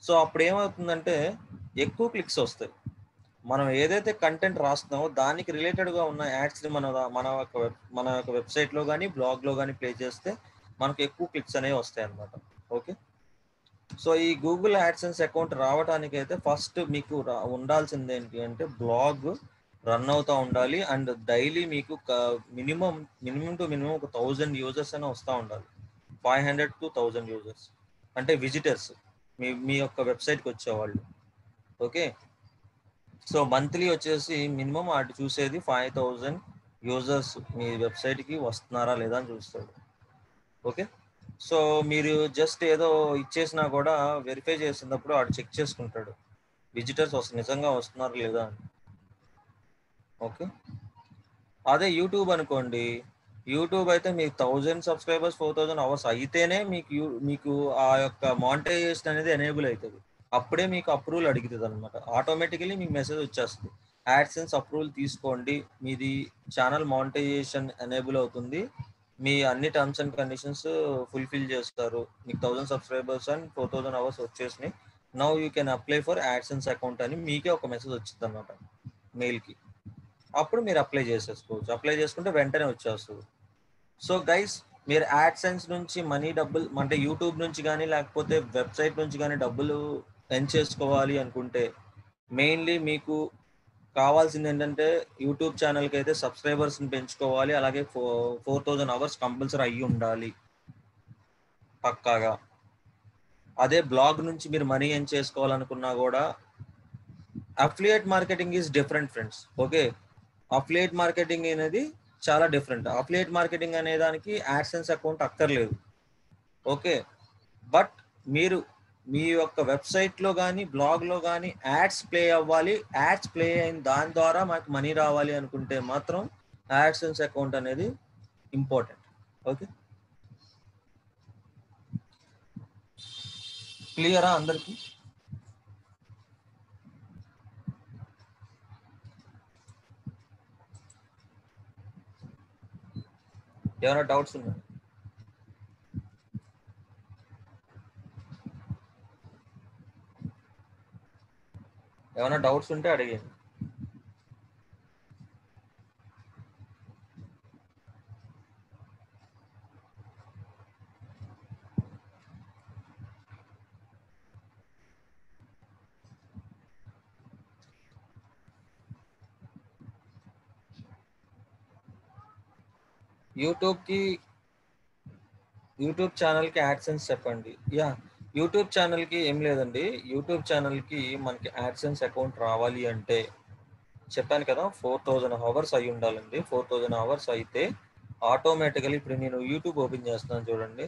సో అప్పుడు ఏమవుతుందంటే ఎక్కువ క్లిక్స్ వస్తాయి. మనం ఏదైతే కంటెంట్ రాస్తున్నామో దానికి రిలేటెడ్గా ఉన్న యాడ్స్ని మన యొక్క వెబ్సైట్లో కానీ బ్లాగ్లో కానీ ప్లే చేస్తే మనకు ఎక్కువ క్లిక్స్ అనేవి వస్తాయి అన్నమాట. ఓకే, సో ఈ గూగుల్ యాడ్సెన్స్ అకౌంట్ రావడానికి అయితే ఫస్ట్ మీకు ఉండాల్సింది ఏంటి అంటే బ్లాగ్ రన్ అవుతూ ఉండాలి. అండ్ డైలీ మీకు మినిమం టు మినిమం ఒక 1000 యూజర్స్ అయినా వస్తూ ఉండాలి. 500 to 1000 యూజర్స్ అంటే విజిటర్స్, మీ యొక్క వెబ్సైట్కి వచ్చేవాళ్ళు. ఓకే, సో మంత్లీ వచ్చేసి మినిమం అటు చూసేది 5000 యూజర్స్ మీ వెబ్సైట్కి వస్తున్నారా లేదా అని చూస్తాడు. ఓకే, సో మీరు జస్ట్ ఏదో ఇచ్చేసినా కూడా వెరిఫై చేసినప్పుడు ఆడు చెక్ చేసుకుంటాడు విజిటర్స్ నిజంగా వస్తున్నారు లేదా అని. ఓకే, అదే యూట్యూబ్ అనుకోండి, యూట్యూబ్ అయితే మీకు 1000 సబ్స్క్రైబర్స్ 4000 అవర్స్ అయితేనే మీకు ఆ యొక్క మానిటైజేషన్ అనేది ఎనేబుల్ అవుతుంది. అప్పుడే మీకు అప్రూవల్ అడుగుతుంది అనమాట. ఆటోమేటికలీ మీకు మెసేజ్ వచ్చేస్తుంది, యాడ్సెన్స్ అప్రూవల్ తీసుకోండి, మీది ఛానల్ మానిటైజేషన్ ఎనేబుల్ అవుతుంది, మీ అన్ని టర్మ్స్ అండ్ కండిషన్స్ ఫుల్ఫిల్ చేస్తారు, మీకు 1000 సబ్స్క్రైబర్స్ అండ్ 4000 అవర్స్ వచ్చేసినాయి, now you can apply for AdSense account అని మీకే ఒక మెసేజ్ వచ్చింది అనమాట మెయిల్కి. అప్పుడు మీరు అప్లై చేసేసుకోవచ్చు, అప్లై చేసుకుంటే వెంటనే వచ్చేస్తుంది. సో గైస్, మీరు యాడ్సెన్స్ నుంచి డబ్బులు అంటే యూట్యూబ్ నుంచి కానీ లేకపోతే వెబ్సైట్ నుంచి కానీ డబ్బులు ఎర్న్ చేసుకోవాలి అనుకుంటే మెయిన్లీ మీకు కావాల్సింది ఏంటంటే యూట్యూబ్ ఛానల్కి అయితే సబ్స్క్రైబర్స్ని పెంచుకోవాలి, అలాగే 4000 అవర్స్ కంపల్సరీ అయ్యి ఉండాలి పక్కాగా. అదే బ్లాగ్ నుంచి మీరు మనీ ఎర్న్ చేసుకోవాలనుకున్నా కూడా affiliate marketing is different friends. Okay, affiliate marketing అనేది చాలా డిఫరెంట్. అఫిలియేట్ మార్కెటింగ్ అనే దానికి యాడ్సెన్స్ అకౌంట్ అక్కర్లేదు. ఓకే, బట్ మీరు మీ యొక్క వెబ్సైట్లో కానీ బ్లాగ్లో కానీ యాడ్స్ ప్లే అవ్వాలి, యాడ్స్ ప్లే అయిన దాని ద్వారా మాకు మనీ రావాలి అనుకుంటే మాత్రం యాడ్సెన్స్ అకౌంట్ అనేది ఇంపార్టెంట్. ఓకే, క్లియరా అందరికీ? ఏమైనా డౌట్స్ ఉన్నాయా? ఏమైనా డౌట్స్ ఉంటే అడిగండి. యూట్యూబ్ ఛానల్కి యాడ్సెన్స్ చెప్పండి. యూట్యూబ్ ఛానల్కి ఏం లేదండి, యూట్యూబ్ ఛానల్కి మనకి యాడ్సెన్స్ అకౌంట్ రావాలి అంటే చెప్పాను కదా 4000 అవర్స్ అయి ఉండాలండి. 4000 అవర్స్ అయితే ఆటోమేటికలీ ఇప్పుడు నేను యూట్యూబ్ ఓపెన్ చేస్తున్నాను చూడండి.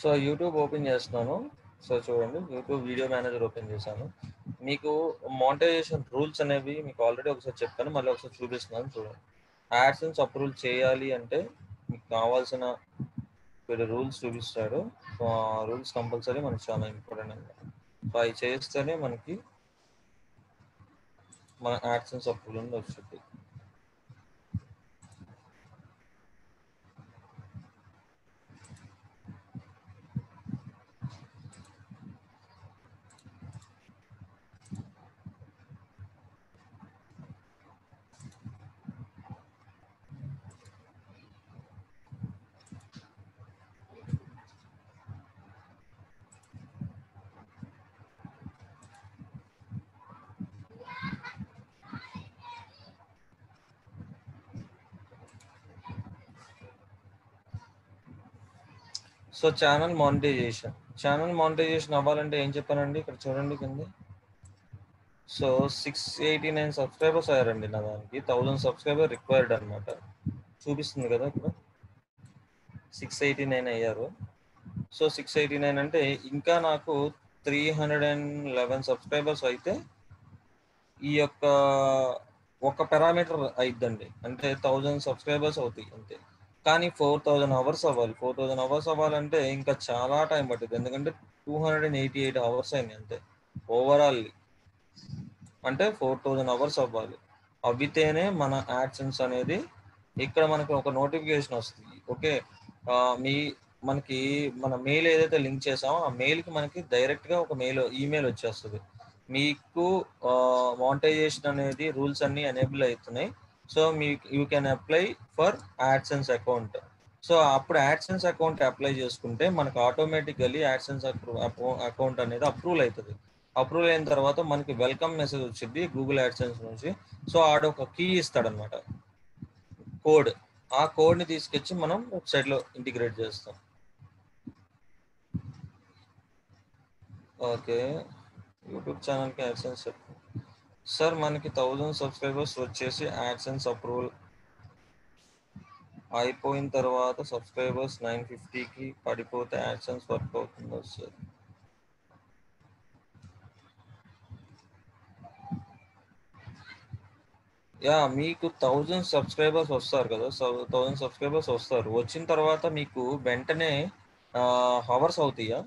సో యూట్యూబ్ ఓపెన్ చేస్తున్నాను. సో చూడండి, యూట్యూబ్ వీడియో మేనేజర్ ఓపెన్ చేశాను. మీకు మానిటైజేషన్ రూల్స్ అనేవి మీకు ఆల్రెడీ ఒకసారి చెప్పాను, మళ్ళీ ఒకసారి చూపిస్తున్నాను చూడండి. యాడ్సెన్స్ అప్రూవల్ చేయాలి అంటే మీకు కావాల్సిన రూల్స్ చూపిస్తాడు. సో ఆ రూల్స్ కంపల్సరీ మనకి చాలా ఇంపార్టెంట్ అనమాట. సో అవి చేస్తేనే మనకి మన యాడ్సెన్స్ అప్రూవల్ అనేది వచ్చింది. సో ఛానల్ మానిటైజేషన్ అవ్వాలంటే ఏం చెప్పానండి, ఇక్కడ చూడండి కింద. సో 689 సబ్స్క్రైబర్స్ అయ్యారండి నా దానికి. 1000 సబ్స్క్రైబర్ రిక్వైర్డ్ అనమాట, చూపిస్తుంది కదా ఇక్కడ. 689 అయ్యారు. సో 689 అంటే ఇంకా నాకు 311 సబ్స్క్రైబర్స్ అయితే ఈ యొక్క ఒక పారామీటర్ అయిద్దండి, అంటే 1000 సబ్స్క్రైబర్స్ అవుతాయి అంతే. కానీ 4000 అవర్స్ అవ్వాలి. 4000 అవర్స్ అవ్వాలంటే ఇంకా చాలా టైం పట్టింది, ఎందుకంటే 288 అవర్స్ అయినాయి అంతే ఓవరాల్. అంటే 4000 అవర్స్ అవ్వాలి. అవితేనే మన యాడ్సెన్స్ అనేది ఇక్కడ మనకు ఒక నోటిఫికేషన్ వస్తుంది. ఓకే, మీ మనకి మన మెయిల్ ఏదైతే లింక్ చేసామో ఆ మెయిల్కి మనకి డైరెక్ట్గా ఒక ఈమెయిల్ వచ్చేస్తుంది. మీకు మానిటైజేషన్ అనేది రూల్స్ అన్ని ఎనేబుల్ అవుతున్నాయి. So you can apply for AdSense account. So అప్పుడు యాడ్సెన్స్ అకౌంట్ అప్లై చేసుకుంటే మనకు ఆటోమేటికల్లీ యాడ్సెన్స్ అకౌంట్ అనేది అప్రూవల్ అవుతుంది. అప్రూవల్ అయిన తర్వాత మనకి వెల్కమ్ మెసేజ్ వచ్చింది గూగుల్ యాడ్సెన్స్ నుంచి. సో ఆడొక కీ ఇస్తాడనమాట, కోడ్. ఆ కోడ్ని తీసుకొచ్చి మనం వెబ్సైట్లో ఇంటిగ్రేట్ చేస్తాం. ఓకే, యూట్యూబ్ ఛానల్కి యాడ్సెన్స్ సార్ మనకి 1000 సబ్స్క్రైబర్స్ వచ్చేసి యాడ్సెన్స్ అప్రూవల్ అయిపోయిన తర్వాత సబ్స్క్రైబర్స్ 950కి పడిపోతే యాడ్సెన్స్ వర్క్ అవుతుందో సార్? యా, మీకు 1000 సబ్స్క్రైబర్స్ వస్తారు కదా, 1000 సబ్స్క్రైబర్స్ వస్తారు. వచ్చిన తర్వాత మీకు వెంటనే హవర్స్ అవుతాయా?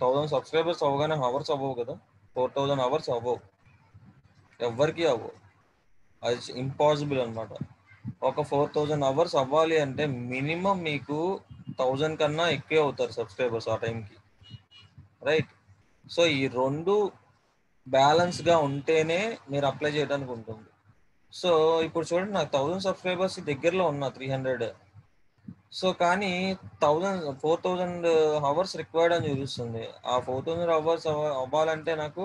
1000 సబ్స్క్రైబర్స్ అవ్వగానే హవర్స్ అవ్వవు కదా, 4000 అవర్స్ అవ్వవు, ఎవ్వరికి అవ్వవు. అది ఇంపాసిబుల్ అనమాట. ఒక 4000 అవర్స్ అవ్వాలి అంటే మినిమం మీకు 1000 కన్నా ఎక్కువే అవుతారు సబ్స్క్రైబర్స్ ఆ టైంకి, రైట్? సో ఈ రెండు బ్యాలెన్స్గా ఉంటేనే మీరు అప్లై చేయడానికి ఉంటుంది. సో ఇప్పుడు చూడండి, నాకు 1000 సబ్స్క్రైబర్స్ దగ్గరలో ఉన్నా 300. సో కానీ 4000 అవర్స్ రిక్వైర్డ్ అని చూపిస్తుంది. ఆ 4000 అవర్స్ అవ్వాలంటే నాకు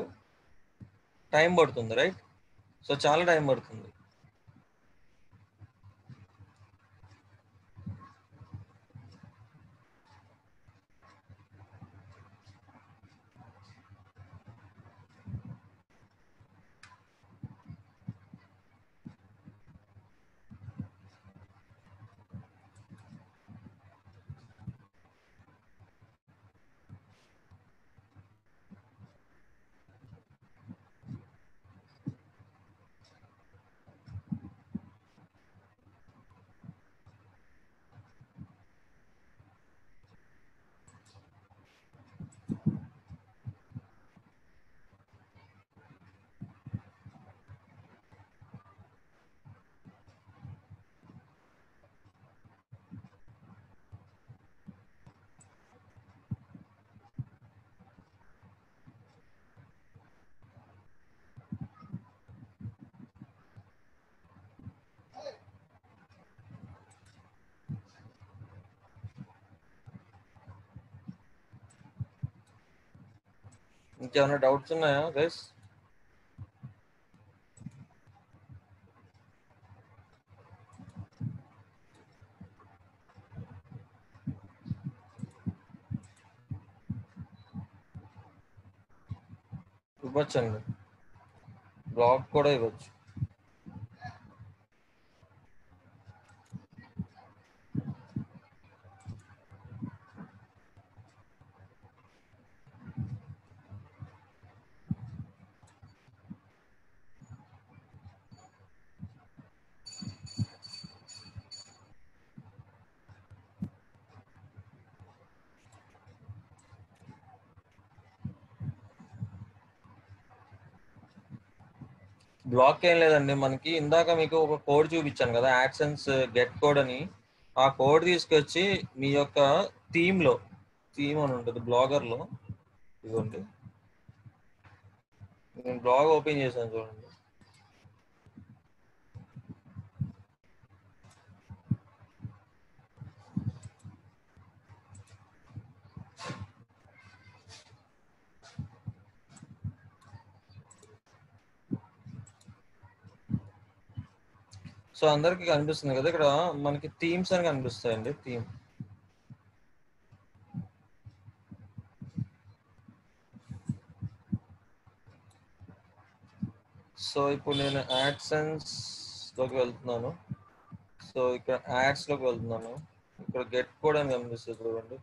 టైం పడుతుంది, రైట్? సో చాలా టైం పడుతుంది. ఇంకేమైనా డౌట్స్ ఉన్నాయా గైస్? ఇవ్వచ్చండి, బ్లాగ్ కూడా ఇవ్వచ్చు. బ్లాక్ ఏం లేదండి, మనకి ఇందాక మీకు ఒక కోడ్ చూపించాను కదా, యాడ్సెన్స్ గెట్ కోడ్ అని. ఆ కోడ్ తీసుకొచ్చి మీ యొక్క థీమ్ అని ఉంటుంది బ్లాగర్లో. ఇదిగోండి, నేను బ్లాగ్ ఓపెన్ చేశాను చూడండి. సో అందరికి కనిపిస్తుంది కదా ఇక్కడ, మనకి థీమ్స్ అని కనిపిస్తాయండి. సో ఇప్పుడు నేను యాడ్సెన్స్ లోకి వెళ్తున్నాను. సో ఇక్కడ యాడ్స్ లోకి వెళ్తున్నాను. ఇక్కడ గెట్ కోడ్ అని కనిపిస్తుంది చూడండి.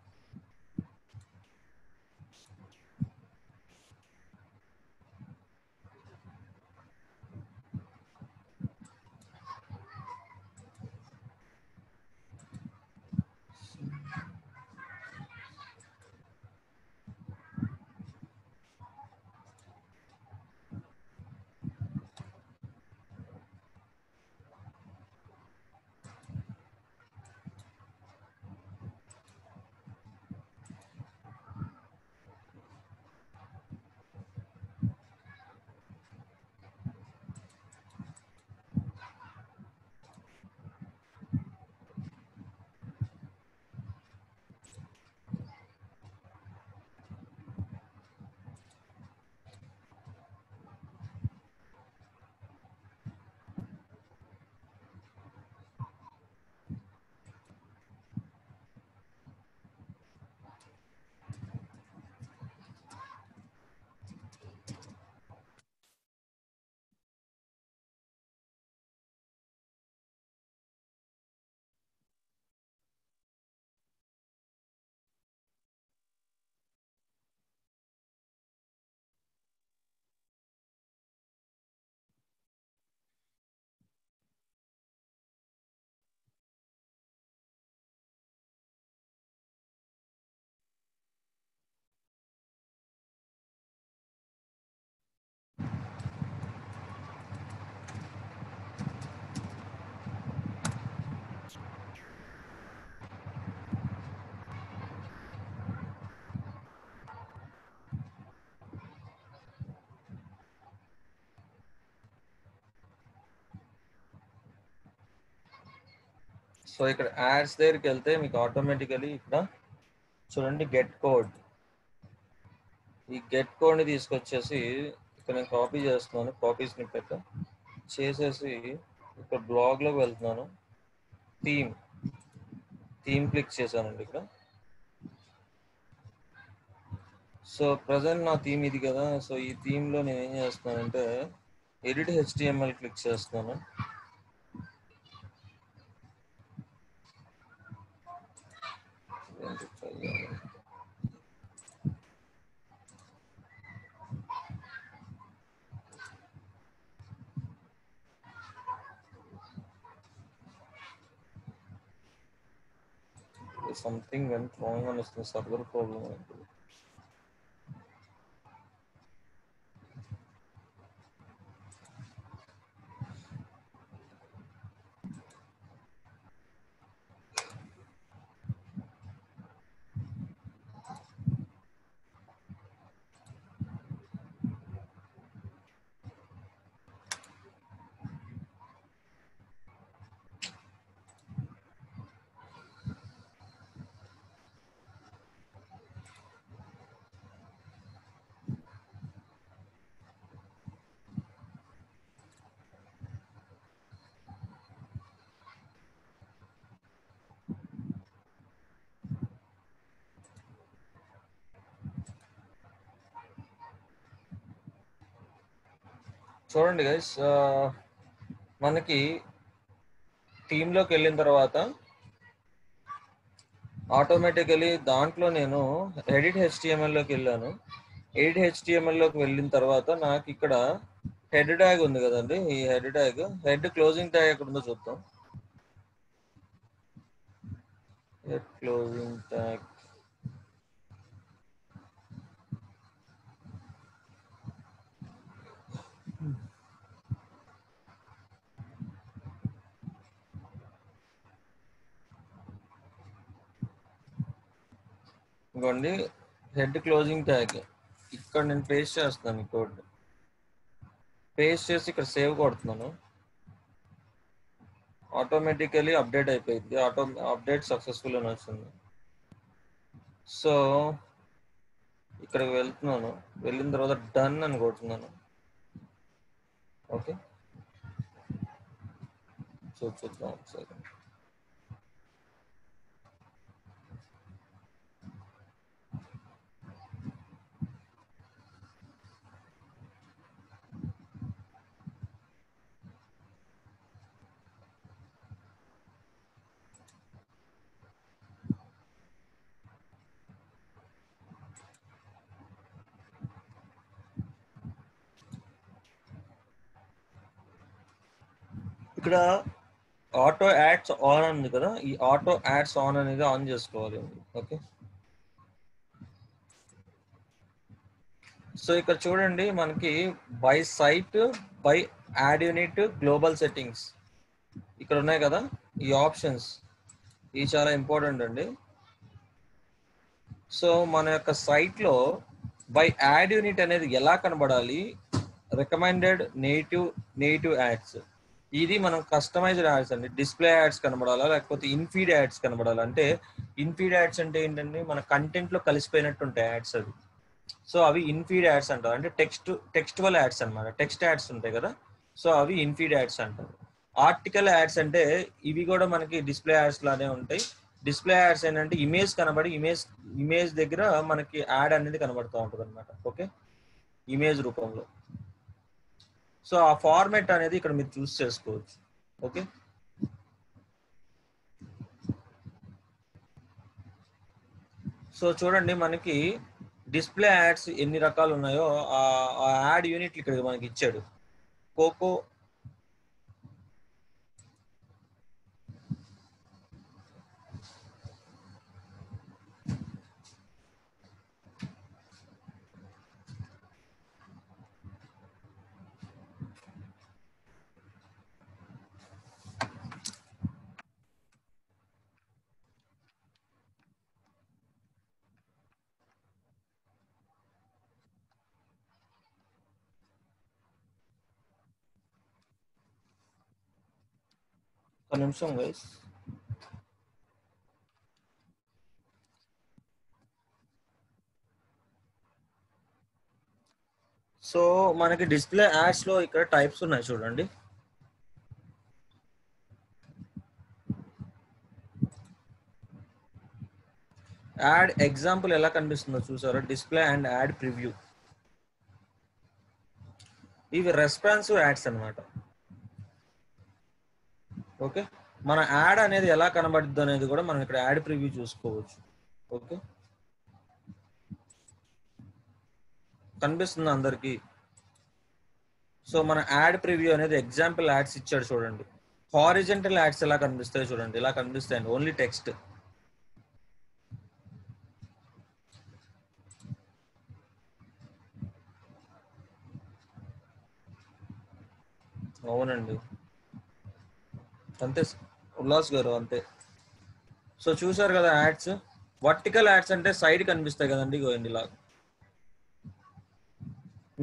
సో ఇక్కడ యాడ్స్ దగ్గరికి వెళ్తే మీకు ఆటోమేటికలీ ఇక్కడ చూడండి గెట్ కోడ్. ఈ గెట్ కోడ్ని తీసుకొచ్చేసి ఇక్కడ నేను కాపీ చేస్తున్నాను, కాపీ స్నిప్పెట్ చేసేసి ఇక్కడ బ్లాగ్లోకి వెళ్తున్నాను. థీమ్ క్లిక్ చేశానండి ఇక్కడ. సో ప్రజెంట్ నా థీమ్ ఇది కదా. సో ఈ థీమ్లో నేను ఏం చేస్తున్నానంటే ఎడిట్ HTML క్లిక్ చేస్తున్నాను. సంథింగ్ వెంట్ రాంగ్ అని వస్తుంది, సర్వర్ ప్రాబ్లమ్ ఉంటుంది. చూడండి గైస్, మనకి థీమ్లోకి వెళ్ళిన తర్వాత ఆటోమేటికలీ దాంట్లో నేను ఎడిట్ HTMLలోకి వెళ్ళాను. ఎడిట్ HTMLలోకి వెళ్ళిన తర్వాత నాకు ఇక్కడ హెడ్ ట్యాగ్ ఉంది కదండి. ఈ హెడ్ క్లోజింగ్ ట్యాగ్ ఎక్కడ ఉందో చూద్దాం. హెడ్ క్లోజింగ్ ట్యాగ్ ఇదిగోండి హెడ్ క్లోజింగ్ ట్యాగ్ ఇక్కడ నేను పేస్ట్ చేస్తున్నాను. ఈ కోడ్ పేస్ట్ చేసి ఇక్కడ సేవ్ కొడుతున్నాను. ఆటోమేటికలీ అప్డేట్ అయిపోయింది. అప్డేట్ సక్సెస్ఫుల్ అని వస్తుంది. సో ఇక్కడికి వెళ్తున్నాను. వెళ్ళిన తర్వాత డన్ అని కొడుతున్నాను. ఓకే, చూద్దాం ఒకసారి. ఇక్కడ ఆటో యాడ్స్ ఆన్ ఉంది కదా, ఈ ఆటో యాడ్స్ ఆన్ అనేది ఆన్ చేసుకోవాలి. ఓకే, సో ఇక్కడ చూడండి మనకి by sight, by add unit, global settings ఇక్కడ ఉన్నాయి కదా. ఈ ఆప్షన్స్ ఇవి చాలా ఇంపార్టెంట్ అండి. సో మన యొక్క సైట్లో బై యాడ్ యూనిట్ అనేది ఎలా కనబడాలి, రికమెండెడ్ నేటివ్ యాడ్స్, ఇది మనం కస్టమైజ్డ్ యాడ్స్ అండి. డిస్ప్లే యాడ్స్ కనబడాలా లేకపోతే ఇన్ఫీడ్ యాడ్స్ కనబడాలా అంటే, ఇన్ఫీడ్ యాడ్స్ అంటే ఏంటంటే మన కంటెంట్లో కలిసిపోయినట్టు ఉంటాయి యాడ్స్ అవి. సో అవి ఇన్ఫీడ్ యాడ్స్ అంటారు. అంటే టెక్స్టువల్ యాడ్స్ అనమాట. టెక్స్ట్ యాడ్స్ ఉంటాయి కదా, సో అవి ఇన్ఫీడ్ యాడ్స్ అంటారు. ఆర్టికల్ యాడ్స్ అంటే ఇవి కూడా మనకి డిస్ప్లే యాడ్స్ లానే ఉంటాయి. డిస్ప్లే యాడ్స్ ఏంటంటే ఇమేజ్ కనబడి ఇమేజ్ దగ్గర మనకి యాడ్ అనేది కనబడుతూ ఉంటుంది అనమాట. ఓకే, ఇమేజ్ రూపంలో. సో ఆ ఫార్మాట్ అనేది ఇక్కడ మీరు చూస్ చేసుకోవచ్చు. ఓకే, సో చూడండి మనకి డిస్ప్లే యాడ్స్ ఎన్ని రకాలు ఉన్నాయో ఆ యాడ్ యూనిట్ ఇక్కడ మనకి ఇచ్చాడు. కోకో ఒక నిమిషం గైస్. సో మనకి డిస్ప్లే యాడ్స్ లో ఇక్కడ టైప్స్ ఉన్నాయి చూడండి. యాడ్ ఎగ్జాంపుల్ ఎలా కనిపిస్తుందో చూసారా, డిస్ప్లే అండ్ యాడ్ ప్రివ్యూ. ఇవి రెస్పాన్సివ్ యాడ్స్ అన్నమాట. ఓకే, మన యాడ్ అనేది ఎలా కనబడుద్ది అనేది కూడా మనం ఇక్కడ యాడ్ ప్రివ్యూ చూసుకోవచ్చు. ఓకే, కనిపిస్తుంది అందరికి. సో మన యాడ్ ప్రివ్యూ అనేది ఎగ్జాంపుల్ యాడ్స్ ఇచ్చాడు చూడండి. హారిజంటల్ యాడ్స్ ఎలా కనిపిస్తాయి చూడండి, ఇలా కనిపిస్తాయండి, ఓన్లీ టెక్స్ట్. అవునండి, అంతే ఉల్లాస్ గారు, అంతే. సో చూసారు కదా యాడ్స్. వర్టికల్ యాడ్స్ అంటే సైడ్ కనిపిస్తాయి కదండి, గోయండి ఇలా.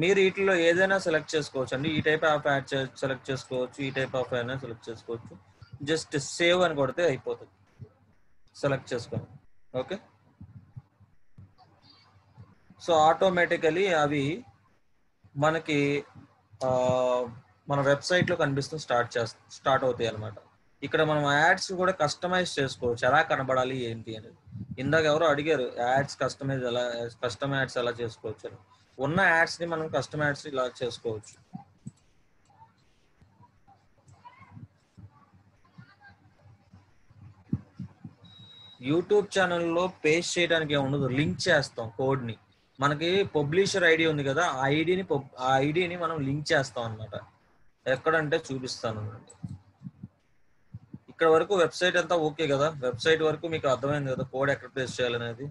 మీరు వీటిలో ఏదైనా సెలెక్ట్ చేసుకోవచ్చు అండి. ఈ టైప్ ఆఫ్ యాడ్ సెలెక్ట్ చేసుకోవచ్చు, ఈ టైప్ ఆఫ్ అయినా సెలెక్ట్ చేసుకోవచ్చు. జస్ట్ సేవ్ అని కొడితే అయిపోతుంది, సెలెక్ట్ చేసుకొని. ఓకే, సో ఆటోమేటికలీ అవి మనకి మన వెబ్సైట్లో కనిపిస్తూ స్టార్ట్ అవుతాయి అనమాట. ఇక్కడ మనం యాడ్స్ కూడా కస్టమైజ్ చేసుకోవచ్చు, ఎలా కనబడాలి ఏంటి అనేది. ఇందాక ఎవరో అడిగారు యాడ్స్ కస్టమ్ యాడ్స్ ఎలా చేసుకోవచ్చు అని. ఉన్న యాడ్స్ ని మనం కస్టమ్ యాడ్స్ ఇలా చేసుకోవచ్చు. యూట్యూబ్ ఛానల్లో పేస్ట్ చేయడానికి ఏముండదు, లింక్ చేస్తాం కోడ్ ని. మనకి పబ్లిషర్ ఐడి ఉంది కదా, ఆ ఐడిని మనం లింక్ చేస్తాం అనమాట. ఎక్కడంటే చూపిస్తాను. ఇక్కడ వరకు వెబ్సైట్ అంతా ఓకే కదా, వెబ్సైట్ వరకు మీకు అర్థమైంది కదా కోడ్ ఎక్కడ పేస్ట్ చేయాలనేది.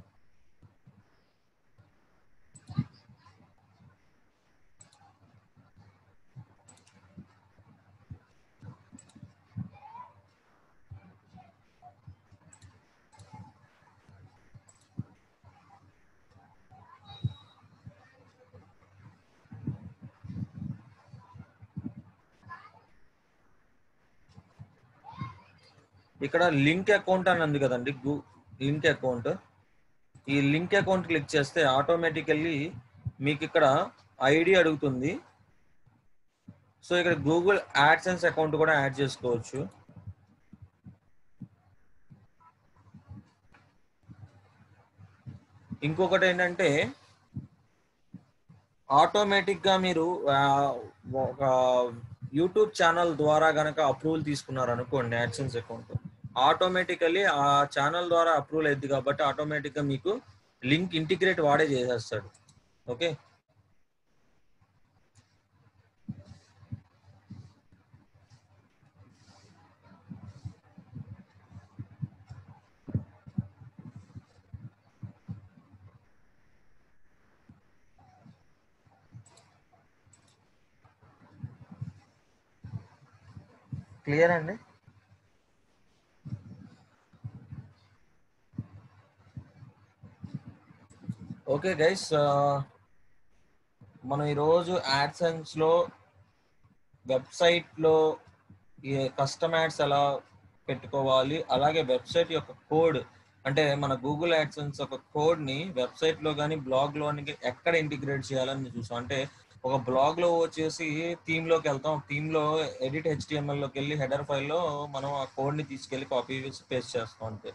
ఇక్కడ లింక్ అకౌంట్ అని ఉంది కదండి, లింక్ అకౌంట్. ఈ లింక్ అకౌంట్ క్లిక్ చేస్తే ఆటోమేటికల్లీ మీకు ఇక్కడ ఐడి అడుగుతుంది. సో ఇక్కడ గూగుల్ యాడ్సెన్స్ అకౌంట్ కూడా యాడ్ చేసుకోవచ్చు. ఇంకొకటి ఏంటంటే ఆటోమేటిక్గా మీరు ఒక యూట్యూబ్ ఛానల్ ద్వారా కనుక అప్రూవల్ తీసుకున్నారు అనుకోండి యాడ్సెన్స్ అకౌంట్, ఆటోమేటికల్లీ ఆ ఛానల్ ద్వారా అప్రూవల్ అయింది కాబట్టి ఆటోమేటిక్గా మీకు లింక్ ఇంటిగ్రేట్ వాడే చేసేస్తాడు. ఓకే, క్లియర్ అండి? ఓకే గైస్, మనం ఈరోజు యాడ్సెన్స్లో వెబ్సైట్లో ఈ కస్టమ్ యాడ్స్ ఎలా పెట్టుకోవాలి, అలాగే వెబ్సైట్ యొక్క కోడ్ అంటే మన గూగుల్ యాడ్సెన్స్ ఒక కోడ్ని వెబ్సైట్లో కానీ బ్లాగ్లోని ఎక్కడ ఇంటిగ్రేట్ చేయాలని చూసాం. అంటే ఒక బ్లాగ్లో వచ్చేసి థీమ్లోకి వెళ్తాం, థీమ్లో ఎడిట్ HTMLలోకి వెళ్ళి హెడర్ ఫైల్లో మనం ఆ కోడ్ని తీసుకెళ్ళి కాపీ చేసి పేస్ట్ చేస్తాం అంతే.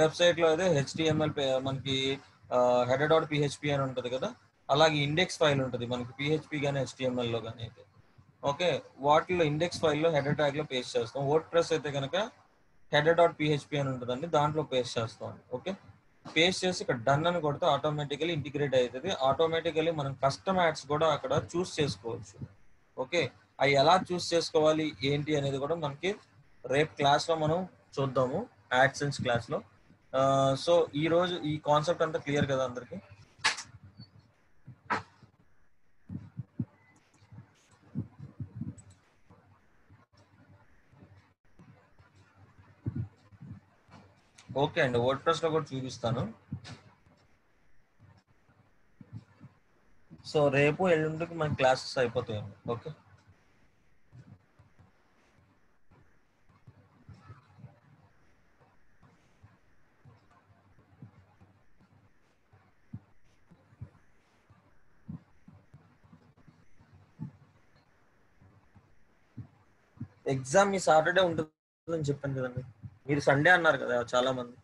వెబ్సైట్లో అయితే HTML మనకి header.php అని ఉంటుంది కదా, అలాగే ఇండెక్స్ ఫైల్ ఉంటుంది మనకి PHP కానీ HTMLలో కానీ అయితే. ఓకే, వాటిలో ఇండెక్స్ ఫైల్లో హెడర్ ట్యాగ్లో పేస్ట్ చేస్తాం. వర్డ్ ప్రెస్ అయితే కనుక header.php అని ఉంటుందండి, దాంట్లో పేస్ట్ చేస్తాం. ఓకే, పేస్ట్ చేసి ఇక్కడ డన్ అని కొడితే ఆటోమేటికలీ ఇంటిగ్రేట్ అవుతుంది. ఆటోమేటికలీ మనం కస్టమ్ యాడ్స్ కూడా అక్కడ చూస్ చేసుకోవచ్చు. ఓకే, అవి ఎలా చూస్ చేసుకోవాలి ఏంటి అనేది కూడా మనకి రేపు క్లాస్లో మనం చూద్దాము, యాడ్సెన్స్ క్లాస్లో. సో ఈరోజు ఈ కాన్సెప్ట్ అంతా క్లియర్ కదా అందరికి? ఓకే అండి, వర్డ్ ప్రెస్లో కూడా చూపిస్తాను. సో రేపు ఎల్లుండికి మన క్లాసెస్ అయిపోతాయండి. ఓకే, ఎగ్జామ్ మీ సాటర్డే ఉంటుందని చెప్పాను కదండి. మీరు సండే అన్నారు కదా చాలా మంది,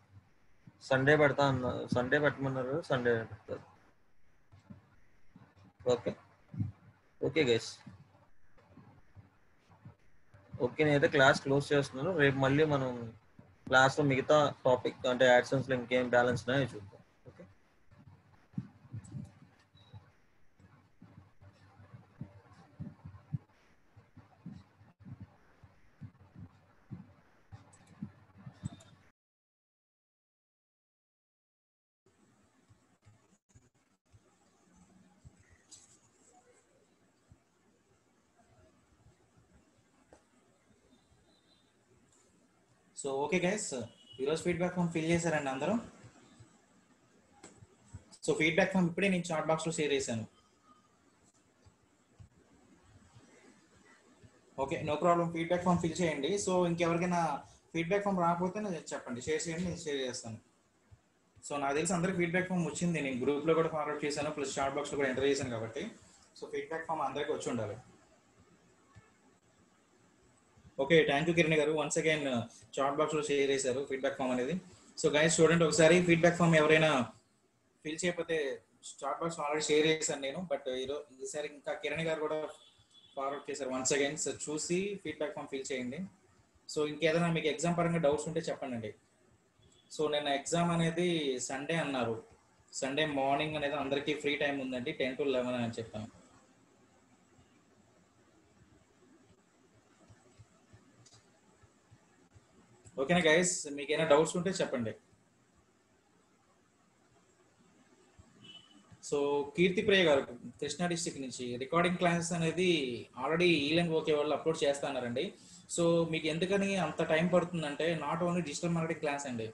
సండే పెడతా అన్నారు, సండే పెట్టమన్నారు, సండే పెడతారు. ఓకే, ఓకే గైస్, ఓకే నేనైతే క్లాస్ క్లోజ్ చేస్తున్నాను. రేపు మళ్ళీ మనం క్లాస్లో మిగతా టాపిక్ అంటే యాడ్సెన్స్లో ఇంకేం బ్యాలెన్స్ ఉన్నాయో చూద్దాం. ఓకే, సో ఓకే గైస్, ఈరోజు ఫీడ్బ్యాక్ ఫామ్ ఫిల్ చేశారండి అందరూ? సో ఫీడ్బ్యాక్ ఫామ్ ఇప్పుడే నేను చాట్ బాక్స్లో షేర్ చేశాను. Okay, no problem, feedback form fill చేయండి. సో ఇంకెవరికైనా ఫీడ్బ్యాక్ ఫామ్ రాకపోతే నాకు చెప్పండి, షేర్ చేయండి, నేను షేర్ చేస్తాను. సో నాకు తెలిసి అందరికి ఫీడ్బ్యాక్ ఫామ్ వచ్చింది, నేను గ్రూప్లో కూడా ఫార్వర్డ్ చేశాను, ప్లస్ చాట్ బాక్స్లో కూడా ఎంటర్ చేశాను కాబట్టి సో ఫీడ్బ్యాక్ ఫామ్ అందరికీ వచ్చి ఉండాలి. ఓకే, థ్యాంక్ యూ కిరణ్ గారు, వన్స్ అగైన్ చాట్ బాక్స్లో షేర్ చేశారు ఫీడ్బ్యాక్ ఫామ్ అనేది. సో గైస్ చూడండి ఒకసారి, ఫీడ్బ్యాక్ ఫామ్ ఎవరైనా ఫిల్ చేయకపోతే చాట్ బాక్స్ ఆల్రెడీ షేర్ చేశాను నేను, బట్ ఈసారి ఇంకా కిరణ్ గారు కూడా ఫార్వర్డ్ చేశారు వన్స్ అగైన్. సో చూసి ఫీడ్బ్యాక్ ఫామ్ ఫిల్ చేయండి. సో ఇంకేదైనా మీకు ఎగ్జామ్ పరంగా డౌట్స్ ఉంటే చెప్పండి. సో నేను ఎగ్జామ్ అనేది సండే అన్నారు, సండే మార్నింగ్ అనేది అందరికీ ఫ్రీ టైం ఉందండి, 10 to 11 అని చెప్పాను. ఓకేనా గైస్, మీకు ఏమైనా డౌట్స్ ఉంటే చెప్పండి. సో కీర్తిప్రియ గారు కృష్ణా డిస్ట్రిక్ట్ నుంచి రికార్డింగ్ క్లాసెస్ అనేది ఆల్రెడీ ఈలెన్ ఓకే వాళ్ళు అప్లోడ్ చేస్తున్నారండి. సో మీకు ఎందుకని అంత టైం పడుతుందంటే not only digital marketing class అండి,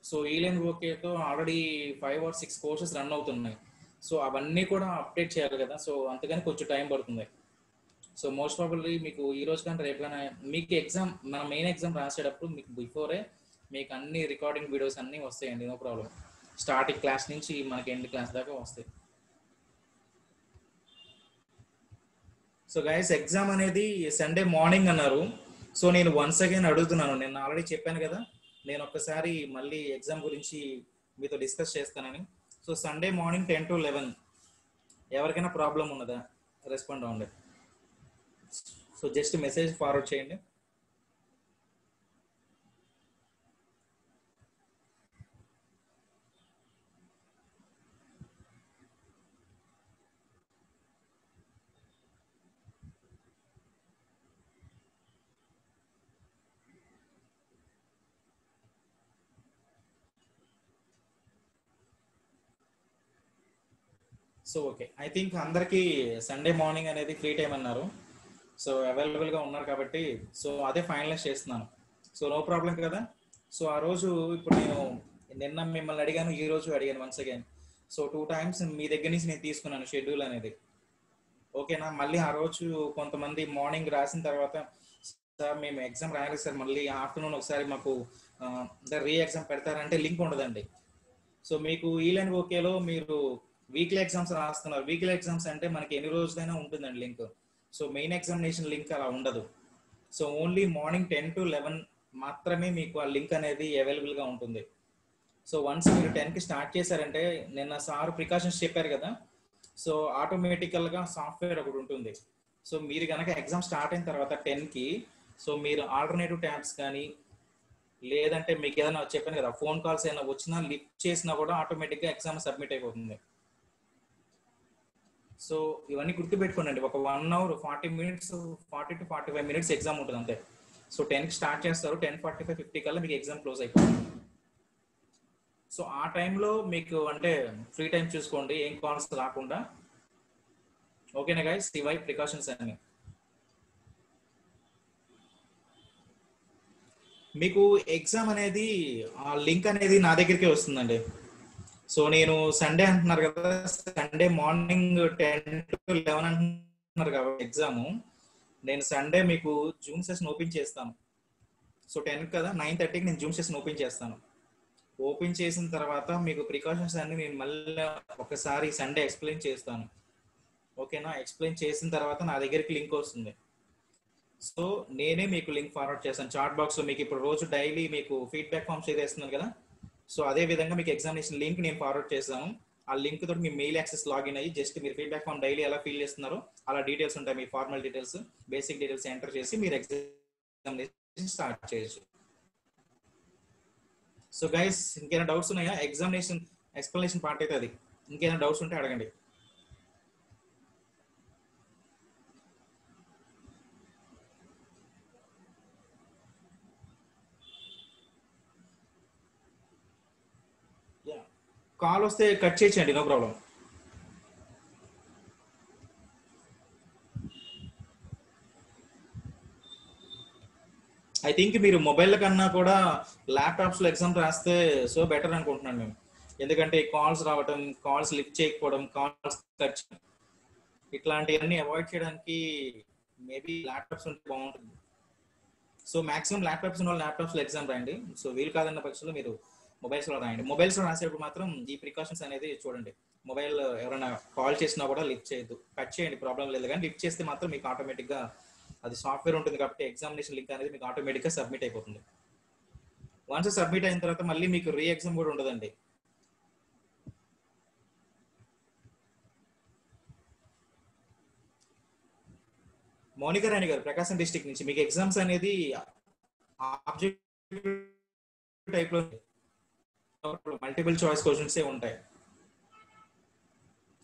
సో ఈలెన్ ఓకేతో ఆల్రెడీ 5 or 6 కోర్సెస్ రన్ అవుతున్నాయి. సో అవన్నీ కూడా అప్డేట్ చేయాలి కదా, సో అందుకని కొంచెం టైం పడుతుంది. సో మోస్ట్ ప్రాబబ్లీ మీకు ఈ రోజు కానీ రేపు కానీ మీకు ఎగ్జామ్ మన మెయిన్ ఎగ్జామ్ రాసేటప్పుడు మీకు బిఫోరే మీకు అన్ని రికార్డింగ్ వీడియోస్ అన్నీ వస్తాయండి, నో ప్రాబ్లం. స్టార్టింగ్ క్లాస్ నుంచి మనకి ఎండ్ క్లాస్ దాకా వస్తాయి. సో గైస్, ఎగ్జామ్ అనేది సండే మార్నింగ్ అన్నారు. సో నేను వన్స్ అగైన్ అడుగుతున్నాను, నేను ఆల్రెడీ చెప్పాను కదా, నేను ఒక్కసారి మళ్ళీ ఎగ్జామ్ గురించి మీతో డిస్కస్ చేస్తానని. సో సండే మార్నింగ్ 10 to 11 ఎవరికైనా ప్రాబ్లం ఉన్నదా? రెస్పాండ్ అవ్వండి. సో జస్ట్ మెసేజ్ ఫార్వర్డ్ చేయండి. సో ఓకే, ఐ థింక్ అందరికీ సండే మార్నింగ్ అనేది ఫ్రీ టైం అన్నారు. సో అవైలబుల్గా ఉన్నారు కాబట్టి సో అదే ఫైనలైజ్ చేస్తున్నాను. సో నో ప్రాబ్లం కదా. సో ఆ రోజు ఇప్పుడు నేను నిన్న మిమ్మల్ని అడిగాను, ఈ రోజు అడిగాను వన్స్ అగైన్. సో 2 times మీ దగ్గర నుంచి నేను తీసుకున్నాను షెడ్యూల్ అనేది. ఓకేనా? మళ్ళీ ఆ రోజు కొంతమంది మార్నింగ్ రాసిన తర్వాత, సార్ మేము ఎగ్జామ్ రాయలేదు సార్, మళ్ళీ ఆఫ్టర్నూన్ ఒకసారి మాకు రీ ఎగ్జామ్ పెడతారంటే లింక్ ఉండదండి. సో మీకు ఈలైన్ ఓకేలో మీరు వీక్లీ ఎగ్జామ్స్ రాస్తున్నారు. వీక్లీ ఎగ్జామ్స్ అంటే మనకి ఎన్ని రోజులైనా ఉంటుందండి link. So main examination link అలా ఉండదు. సో ఓన్లీ మార్నింగ్ 10 to 11 మాత్రమే మీకు ఆ లింక్ అనేది అవైలబుల్గా ఉంటుంది. సో వన్స్ మీరు 10కి స్టార్ట్ చేశారంటే, నిన్న సార్ ప్రికాషన్స్ చెప్పారు కదా, సో ఆటోమేటికల్గా సాఫ్ట్వేర్ ఒకటి ఉంటుంది. సో మీరు కనుక ఎగ్జామ్ స్టార్ట్ అయిన తర్వాత 10కి సో మీరు ఆల్టర్నేటివ్ ట్యాబ్స్ కానీ లేదంటే మీకు ఏదైనా చెప్పాను కదా, ఫోన్ కాల్స్ ఏమైనా వచ్చినా లిఫ్ట్ చేసినా కూడా ఆటోమేటిక్గా ఎగ్జామ్ సబ్మిట్ అయిపోతుంది. సో ఇవన్నీ గుర్తుపెట్టుకోండి. ఒక 1 hour 40 minutes 40 to 45 minutes exam ఉంటుంది అంతే. సో 10కి స్టార్ట్ చేస్తారు, 10:45 50 కల్లా మీకు ఎగ్జామ్ క్లోజ్ అయిపోతుంది. సో ఆ టైంలో మీకు అంటే ఫ్రీ టైం చూసుకోండి, ఏం కాల్స్ రాకుండా. ఓకేనా గైస్? ఇవై ప్రికాషన్స్ అన్ని. మీకు ఎగ్జామ్ అనేది ఆ లింక్ అనేది నా దగ్గరికి వస్తుందండి. సో నేను సండే అంటున్నారు కదా, సండే మార్నింగ్ 10 to 11 అంటున్నారు కాబట్టి ఎగ్జామ్ నేను సండే మీకు జూమ్ సెషన్ ఓపెన్ చేస్తాను. సో 10 కదా, 9:30కి నేను జూమ్ సెషన్ ఓపెన్ చేస్తాను. ఓపెన్ చేసిన తర్వాత మీకు ప్రికాషన్స్ అన్ని నేను మళ్ళీ ఒకసారి సండే ఎక్స్ప్లెయిన్ చేస్తాను. ఓకేనా? ఎక్స్ప్లెయిన్ చేసిన తర్వాత నా దగ్గరికి లింక్ వస్తుంది. సో నేనే మీకు లింక్ ఫార్వర్డ్ చేస్తాను చాట్ బాక్స్లో. మీకు ఇప్పుడు రోజు డైలీ మీకు ఫీడ్బ్యాక్ ఫామ్స్ ఏది వేస్తున్నాను కదా, సో అదే విధంగా మీకు ఎగ్జామినేషన్ లింక్ నేను ఫార్వర్డ్ చేస్తాను. ఆ లింక్ తోటి మీ మెయిల్ యాక్సెస్ లాగిన్ అయ్యి జస్ట్ మీరు ఫీడ్బ్యాక్ ఫామ్ డైలీ ఎలా ఫిల్ చేస్తున్నారో అలా డీటెయిల్స్ ఉంటాయి. మీ formal details, basic details enter చేసి మీరు ఎగ్జామినేషన్ స్టార్ట్ చేయొచ్చు. సో గైస్, ఇంకేమైనా డౌట్స్ ఉన్నాయా? ఎగ్జామినేషన్ ఎక్స్ప్లెనేషన్ పార్ట్ అయితే అది. ఇంకేమైనా డౌట్స్ ఉంటే అడగండి. కాల్ వస్తే కట్ చేయండి, నో ప్రాబ్లం. ఐ థింక్ మీరు మొబైల్ కన్నా కూడా ల్యాప్టాప్స్లో ఎగ్జామ్ రాస్తే సో బెటర్ అనుకుంటున్నాను మేము. ఎందుకంటే కాల్స్ రావడం, కాల్స్ లిఫ్ట్ చేయకపోవడం, కాల్స్ కట్ ఇట్లాంటివన్నీ అవాయిడ్ చేయడానికి మేబీ ల్యాప్టాప్స్ ఉంటే బాగుంటుంది. సో మాక్సిమం ల్యాప్టాప్స్ ఉన్న వాళ్ళు ల్యాప్టాప్స్లో ఎగ్జామ్ రాయండి. సో వీలు కాదన్న పక్షంలో మీరు మొబైల్స్లో రాయండి. మొబైల్స్లో రాసేటప్పుడు మాత్రం ఈ ప్రికాషన్స్ అనేది చూడండి. మొబైల్ ఎవరైనా కాల్ చేసినా కూడా లిఫ్ట్ చేయొద్దు, కట్ చేయండి, ప్రాబ్లం లేదు. కానీ లిఫ్ట్ చేస్తే మాత్రం మీకు ఆటోమేటిక్గా అది సాఫ్ట్వేర్ ఉంటుంది కాబట్టి ఎగ్జామినేషన్ లింక్ అనేది మీకు ఆటోమేటిక్గా సబ్మిట్ అయిపోతుంది. వన్స్ సబ్మిట్ అయిన తర్వాత మళ్ళీ మీకు రీ ఎగ్జామ్ కూడా ఉండదండి. మౌనిక రాణి గారు, ప్రకాశం డిస్ట్రిక్ట్ నుంచి, మీకు ఎగ్జామ్స్ అనేది ఆబ్జెక్టివ్ టైప్లో మల్టిపుల్ చాయిస్ క్వశ్చన్స్ ఉంటాయి.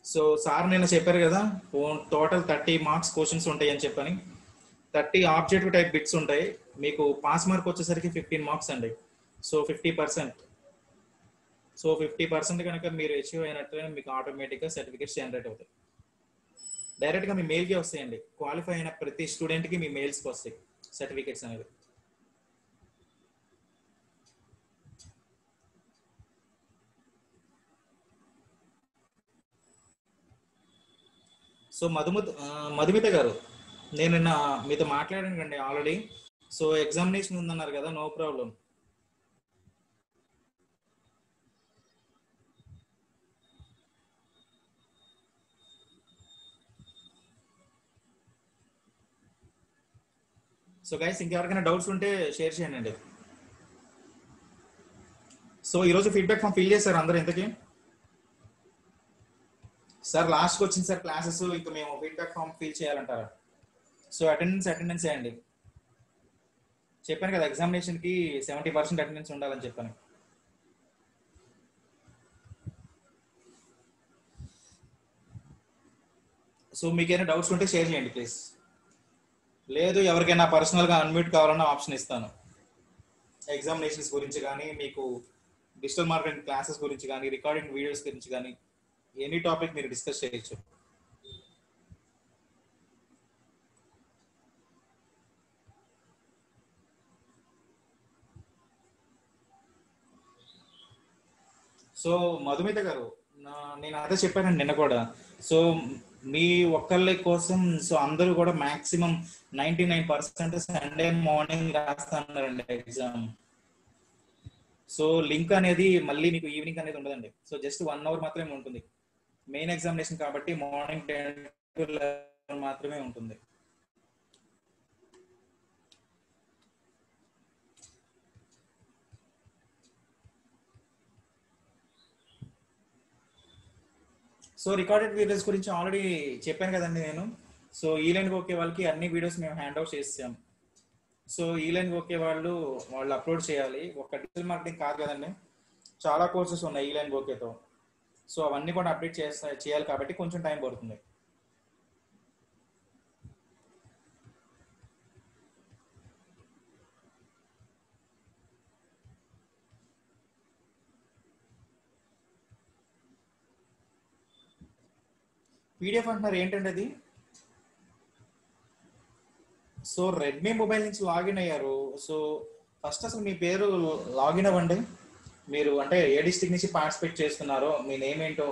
సో సార్ నిన్న చెప్పారు కదా, టోటల్ 30 మార్క్స్ క్వశ్చన్స్ ఉంటాయి అని చెప్పని. 30 ఆబ్జెక్టివ్ టైప్ బిట్స్ ఉంటాయి. మీకు పాస్ మార్క్ వచ్చేసరికి 15 మార్క్స్ అండి. సో 50%. సో 50% కనుక మీరు అచీవ్ అయినట్లయితే మీకు ఆటోమేటిక్గా సర్టిఫికేట్స్ జనరేట్ అవుతాయి. డైరెక్ట్గా మీ మెయిల్కి వస్తాయండి. క్వాలిఫై అయిన ప్రతి స్టూడెంట్కి మీ మెయిల్స్కి వస్తాయి సర్టిఫికేట్స్ అనేది. సో మధుమిత గారు, నేను నిన్న మీతో మాట్లాడాను కండి ఆల్రెడీ. సో ఎగ్జామినేషన్ ఉందన్నారు కదా, నో ప్రాబ్లం. సో గైస్ ఇంకెవరికైనా డౌట్స్ ఉంటే షేర్ చేయండి. సో ఈరోజు ఫీడ్బ్యాక్ ఫామ్ ఫిల్ చేశారు అందరూ ఇంతకీ? సార్ లాస్ట్కి వచ్చింది సార్ క్లాసెస్, ఇంకా మేము ఫీడ్బ్యాక్ ఫామ్ ఫిల్ చేయాలంటారా? సో అటెండెన్స్ చేయండి. చెప్పాను కదా ఎగ్జామినేషన్కి 70% అటెండెన్స్ ఉండాలని చెప్పాను. సో మీకైనా డౌట్స్ ఉంటే షేర్ చేయండి ప్లీజ్. లేదు ఎవరికైనా పర్సనల్గా అన్మ్యూట్ కావాలన్న ఆప్షన్ ఇస్తాను. ఎగ్జామినేషన్స్ గురించి కానీ, మీకు డిజిటల్ మార్కెటింగ్ క్లాసెస్ గురించి కానీ, రికార్డింగ్ వీడియోస్ గురించి కానీ, ఎనీ టాపిక్ మీరు డిస్కస్ చేయొచ్చు. సో మధుమిత గారు, నేను అదే చెప్పానండి నిన్న కూడా. సో మీ ఒక్కళ్ళ కోసం సో అందరూ కూడా మాక్సిమం 99% సండే మార్నింగ్ రాస్తారండి ఎగ్జామ్. సో లింక్ అనేది మళ్ళీ మీకు ఈవినింగ్ అనేది ఉండదండి. సో జస్ట్ 1 hour మాత్రమే ఉంటుంది. మెయిన్ ఎగ్జామినేషన్ కాబట్టి మార్నింగ్ 10 to 11 మాత్రమే ఉంటుంది. సో రికార్డెడ్ వీడియోస్ గురించి ఆల్రెడీ చెప్పాను కదండి నేను. సో ఈలైన్ ఓకే వాళ్ళకి అన్ని వీడియోస్ మేము హ్యాండ్ అవుట్ చేసాం. సో ఈలైన్ ఓకే వాళ్ళు అప్లోడ్ చేయాలి. ఒక డిజిటల్ మార్కెటింగ్ కాదు కదండి, చాలా కోర్సెస్ ఉన్నాయి ఈలైన్ ఓకేతో. సో అవన్నీ కూడా అప్డేట్ చేయాలి కాబట్టి కొంచెం టైం పడుతుంది. పీడిఎఫ్ అంటున్నారు ఏంటంటే అది? సో రెడ్మీ మొబైల్ నుంచి లాగిన్ అయ్యారు. సో ఫస్ట్ అసలు మీ పేరు లాగిన్ అవ్వండి. మీరు అంటే ఏ డిస్ట్రిక్ట్ నుంచి పార్టిసిపేట్ చేస్తున్నారో మీ నేమ్ ఏంటో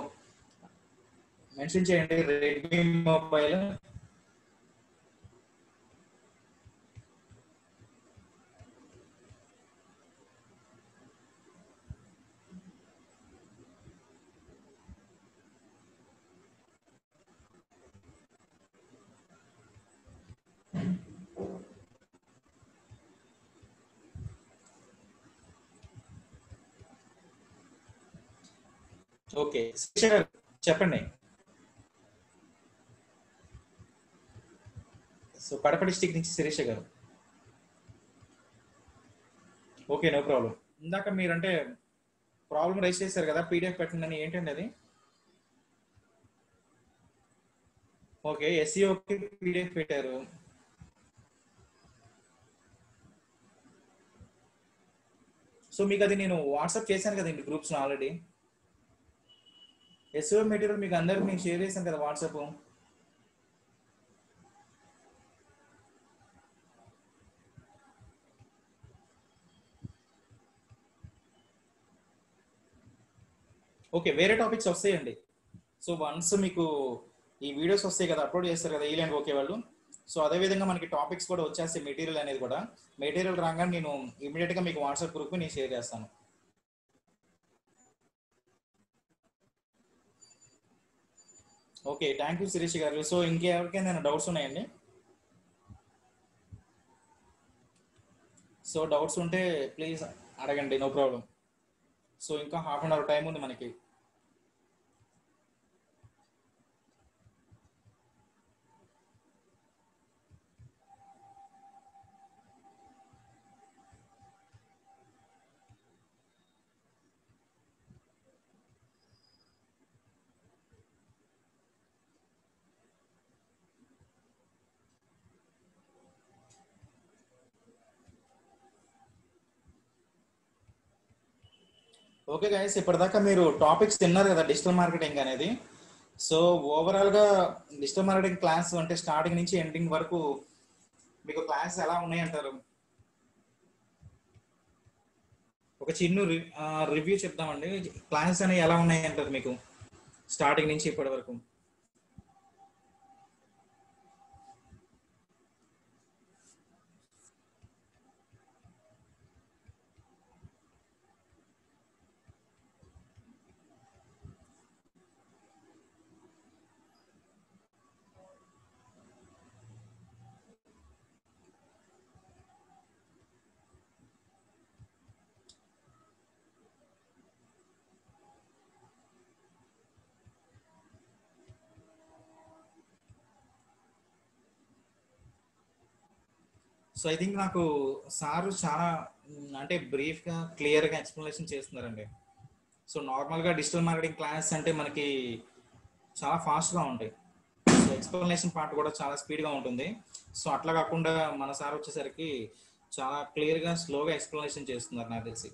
మెన్షన్ చేయండి. Redmi mobile okay. చెప్పండి. సో కడప డిస్ట్రిక్ట్ నుంచి Sirisha garu. Okay, no problem. ఇందాక మీరంటే ప్రాబ్లం రైజ్ చేశారు కదా, పీడిఎఫ్ పెట్టండి, ఏంటండి అది? ఓకే, ఎస్ఈఓకి పీడిఎఫ్ పెట్టారు. సో మీకు అది నేను వాట్సాప్ చేశాను కదండి గ్రూప్స్లో ఆల్రెడీ. ఎస్ఈఓ మెటీరియల్ మీకు అందరికి నేను షేర్ చేశాను కదా వాట్సాప్. ఓకే, వేరే టాపిక్స్ వస్తాయండి. సో వన్స్ మీకు ఈ వీడియోస్ వస్తాయి కదా, అప్లోడ్ చేస్తారు కదా ఈలైన్ ఓకే వాళ్ళు. సో అదేవిధంగా మనకి టాపిక్స్ కూడా వచ్చేస్తాయి, మెటీరియల్ అనేది కూడా. మెటీరియల్ రాగానే నేను ఇమీడియట్గా మీకు వాట్సాప్ గ్రూప్ నేను షేర్ చేస్తాను. ఓకే, థ్యాంక్ యూ శిరీష్ గారు. సో ఇంకెవరికైనా డౌట్స్ ఉన్నాయండి? సో డౌట్స్ ఉంటే ప్లీజ్ అడగండి, నో ప్రాబ్లం. సో ఇంకా హాఫ్ అన్ అవర్ టైం ఉంది మనకి. ఓకే గైస్, ఇప్పటిదాకా మీరు టాపిక్స్ తిన్నారు కదా డిజిటల్ మార్కెటింగ్ అనేది. సో ఓవరాల్గా డిజిటల్ మార్కెటింగ్ క్లాస్ అంటే స్టార్టింగ్ నుంచి ఎండింగ్ వరకు మీకు క్లాస్ ఎలా ఉన్నాయంటారు? ఒక చిన్న రివ్యూ చెప్దామండి. క్లాసెస్ అనేవి ఎలా ఉన్నాయంటారు మీకు స్టార్టింగ్ నుంచి ఇప్పటి వరకు? సో ఐ థింక్ నాకు సార్ చాలా అంటే బ్రీఫ్గా క్లియర్గా ఎక్స్ప్లెనేషన్ చేస్తున్నారండి. సో నార్మల్గా డిజిటల్ మార్కెటింగ్ క్లాస్ అంటే మనకి చాలా ఫాస్ట్గా ఉంటాయి. సో ఎక్స్ప్లెనేషన్ పార్ట్ కూడా చాలా స్పీడ్గా ఉంటుంది. సో అట్లా కాకుండా మన సార్ వచ్చేసరికి చాలా క్లియర్గా స్లోగా ఎక్స్ప్లెనేషన్ చేస్తున్నారు నాకు తెలిసి.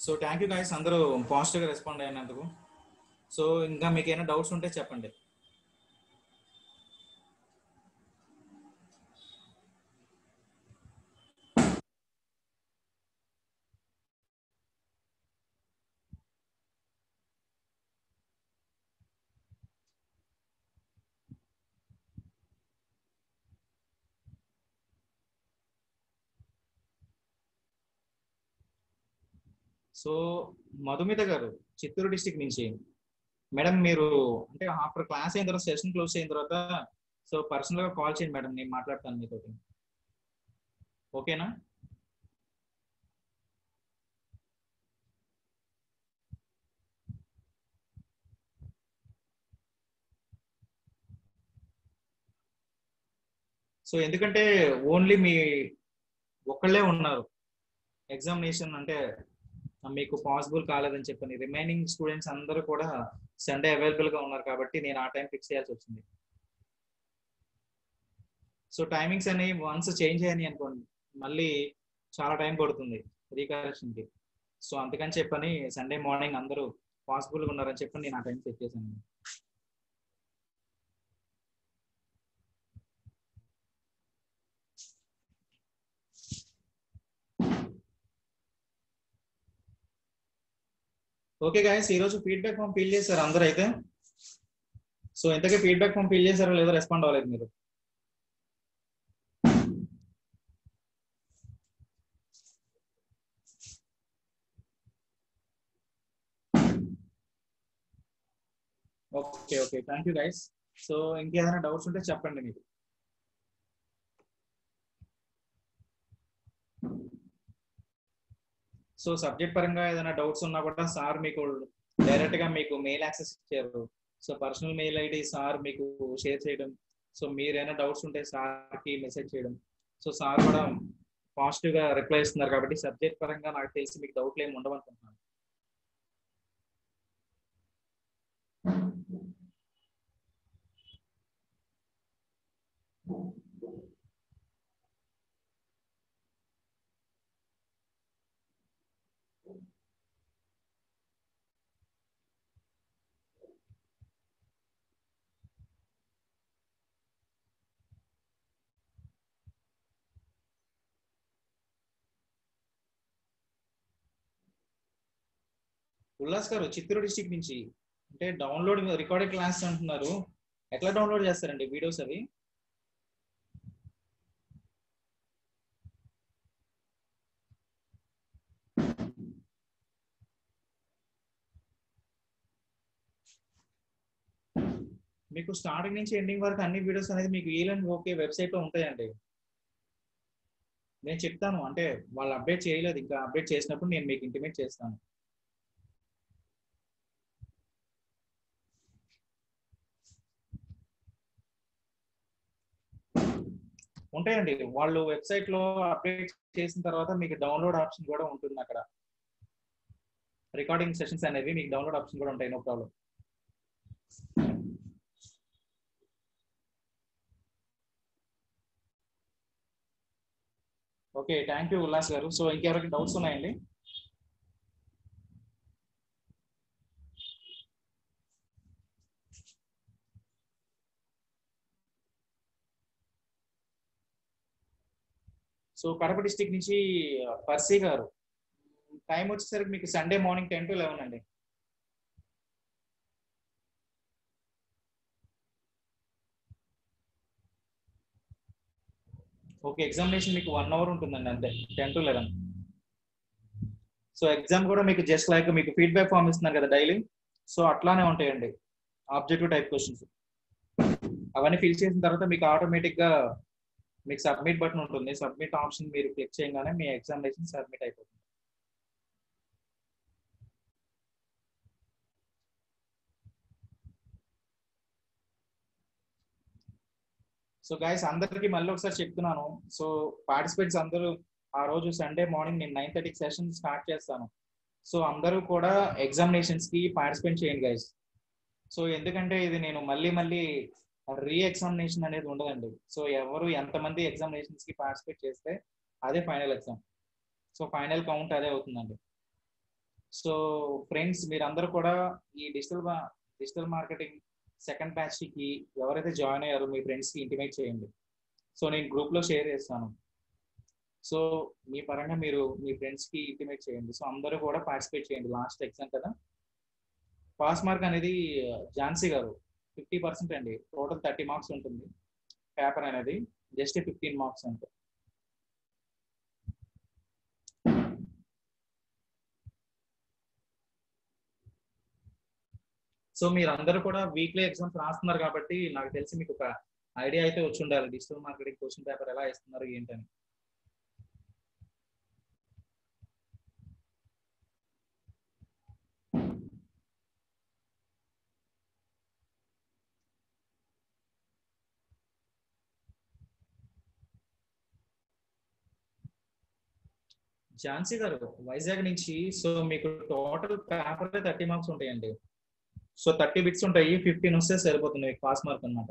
సో థ్యాంక్ యూ గైస్, అందరూ పాజిటివ్గా రెస్పాండ్ అయినందుకు. సో ఇంకా మీకు ఏమైనా డౌట్స్ ఉంటే చెప్పండి. సో మధుమిత గారు, చిత్తూరు డిస్టిక్ నుంచి. మేడం మీరు అంటే ఆఫ్టర్ క్లాస్ అయిన తర్వాత, సెషన్ క్లోజ్ అయిన తర్వాత సో పర్సనల్గా కాల్ చేయండి మేడం, నేను మాట్లాడతాను మీతో. ఓకేనా? సో ఎందుకంటే ఓన్లీ మీ ఒక్కళ్ళే ఉన్నారు ఎగ్జామినేషన్ అంటే మీకు పాసిబుల్ కాలేదని చెప్పని, రిమైనింగ్ స్టూడెంట్స్ అందరూ కూడా సండే అవైలబుల్ గా ఉన్నారు కాబట్టి నేను ఆ టైం ఫిక్స్ చేయాల్సి వచ్చింది. సో టైమింగ్స్ అనేవి వన్స్ చేంజ్ అయ్యాయి అనుకోండి, మళ్ళీ చాలా టైం పడుతుంది రీకరెక్షన్ కి. సో అందుకని చెప్పని సండే మార్నింగ్ అందరూ పాసిబుల్ గా ఉన్నారని చెప్పని నేను ఆ టైం సెట్ చేశాను. ఓకే గాయస్, ఈ రోజు ఫీడ్బ్యాక్ ఫామ్ ఫిల్ చేశారు అందరూ అయితే. సో ఇంతకీ ఫీడ్బ్యాక్ ఫామ్ ఫిల్ చేశారో లేదో రెస్పాండ్ అవ్వలేదు మీరు. Okay okay, thank you guys. So ఇంకేదైనా డౌట్స్ ఉంటే చెప్పండి మీకు. సో సబ్జెక్ట్ పరంగా ఏదైనా డౌట్స్ ఉన్నా కూడా సార్ మీకు డైరెక్ట్ గా మీకు మెయిల్ యాక్సెస్ ఇచ్చారు. So personal mail ID sir మీకు షేర్ చేయడం, సో మీరైనా డౌట్స్ ఉంటే సార్కి మెసేజ్ చేయడం. సో సార్ కూడా పాజిటివ్ గా రిప్లై ఇస్తున్నారు కాబట్టి సబ్జెక్ట్ పరంగా నాకు తెలిసి మీకు డౌట్లు ఏమి ఉండవు అనుకుంటున్నాను. ఉల్లాస్ గారు చిత్తూరు డిస్టిక్ నుంచి, అంటే డౌన్లోడ్ రికార్డెడ్ క్లాస్ అంటున్నారు, ఎట్లా డౌన్లోడ్ చేస్తారండి వీడియోస్ అవి? మీకు స్టార్టింగ్ నుంచి ఎండింగ్ వరకు అన్ని వీడియోస్ అనేది మీకు ఈలన్ ఓకే వెబ్సైట్ లో ఉంటాయండి. నేను చెప్తాను, అంటే వాళ్ళు అప్డేట్ చేయలేదు, ఇంకా అప్డేట్ చేసినప్పుడు నేను మీకు ఇంటిమేట్ చేస్తాను. ఉంటాయండి, వాళ్ళు వెబ్సైట్ లో అప్డేట్ చేసిన తర్వాత మీకు డౌన్లోడ్ ఆప్షన్ కూడా ఉంటుంది అక్కడ. రికార్డింగ్ సెషన్స్ అనేవి మీకు డౌన్లోడ్ ఆప్షన్ కూడా ఉంటాయి, no problem. Okay, thank you Ullas garu. So ఇంకెవరికి డౌట్స్ ఉన్నాయండి? సో కడప డిస్టిక్ నుంచి పర్సీ గారు, టైం వచ్చేసరికి మీకు సండే మార్నింగ్ 10 to 11 అండి. ఓకే, ఎగ్జామినేషన్ మీకు 1 hour ఉంటుందండి అంతే, 10 to 11. సో ఎగ్జామ్ కూడా మీకు జస్ట్ లైక్ మీకు ఫీడ్బ్యాక్ ఫామ్ ఇస్తున్నారు కదా డైలీ, సో అట్లానే ఉంటాయండి ఆబ్జెక్టివ్ టైప్ క్వశ్చన్స్. అవన్నీ ఫిల్ చేసిన తర్వాత మీకు ఆటోమేటిక్ గా మీకు సబ్మిట్ బటన్ ఉంటుంది, సబ్మిట్ ఆప్షన్ మీరు క్లిక్ చేయగానే మీ ఎగ్జామినేషన్ సబ్మిట్ అయిపోతుంది. సో గైస్ అందరికి మళ్ళీ ఒకసారి చెప్తున్నాను. సో పార్టిసిపేట్స్ అందరూ ఆ రోజు సండే మార్నింగ్ నేను 9:30 సెషన్ స్టార్ట్ చేస్తాను. సో అందరూ కూడా ఎగ్జామినేషన్స్ కి పార్టిసిపేట్ చేయండి గైస్. సో ఎందుకంటే ఇది నేను మళ్ళీ మళ్ళీ రీ ఎగ్జామినేషన్ అనేది ఉండదండి. సో ఎవరు ఎంతమంది ఎగ్జామినేషన్స్ కి పార్టిసిపేట్ చేస్తే అదే final exam. So final count అదే అవుతుందండి. సో ఫ్రెండ్స్ మీరందరూ కూడా ఈ డిజిటల్ మార్కెటింగ్ సెకండ్ బ్యాచ్ కి ఎవరైతే జాయిన్ అయ్యారో మీ ఫ్రెండ్స్ కి ఇంటిమేట్ చేయండి. సో నేను గ్రూప్ లో షేర్ చేస్తాను. సో మీ పరంగా మీరు మీ ఫ్రెండ్స్ కి ఇంటిమేట్ చేయండి. సో అందరూ కూడా పార్టిసిపేట్ చేయండి. లాస్ట్ ఎగ్జామ్ కదా. పాస్ మార్క్ అనేది ఝాన్సీ గారు 50% అండి. టోటల్ 30 మార్క్స్ ఉంటుంది పేపర్ అనేది. జస్ట్ 15 మార్క్స్ అంతే. సో మీరు అందరూ కూడా వీక్లీ ఎగ్జామ్స్ రాస్తున్నారు కాబట్టి నాకు తెలిసి మీకు ఒక ఐడియా అయితే వచ్చి ఉండాలి డిజిటల్ మార్కెటింగ్ క్వశ్చన్ పేపర్ ఎలా ఇస్తున్నారు ఏంటని. ఝాన్సీ గారు వైజాగ్ నుంచి. సో మీకు టోటల్ పేపర్ 30 మార్క్స్ ఉంటాయండి. సో 30 బిట్స్ ఉంటాయి. 15 వస్తే సరిపోతుంది మీకు పాస్ మార్క్ అనమాట.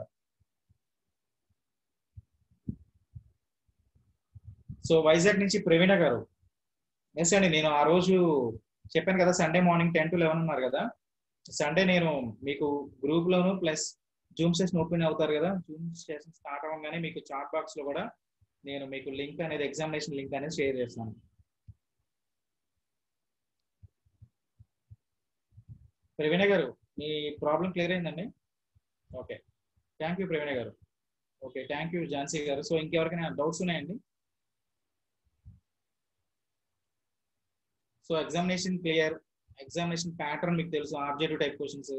సో వైజాగ్ నుంచి ప్రవీణ గారు. ఎస్ అండి, నేను ఆ రోజు చెప్పాను కదా సండే మార్నింగ్ 10 to 11 ఉన్నారు కదా. సండే నేను మీకు గ్రూప్ లోను ప్లస్ జూమ్ సెషన్ ఓపెన్ అవుతారు కదా. జూమ్ సెషన్ స్టార్ట్ అవ్వగానే మీకు చాట్ బాక్స్ లో కూడా నేను మీకు లింక్ అనేది ఎగ్జామినేషన్ లింక్ అనేది షేర్ చేస్తాను. ప్రవీణ గారు మీ ప్రాబ్లం క్లియర్ అయిందండి. ఓకే, థ్యాంక్ యూ ప్రవీణ గారు. ఓకే, థ్యాంక్ యూ ఝాన్సీ గారు. సో ఇంకెవరికైనా డౌట్స్ ఉన్నాయండి? So examination clear. Examination pattern మీకు తెలుసు. Objective type questions,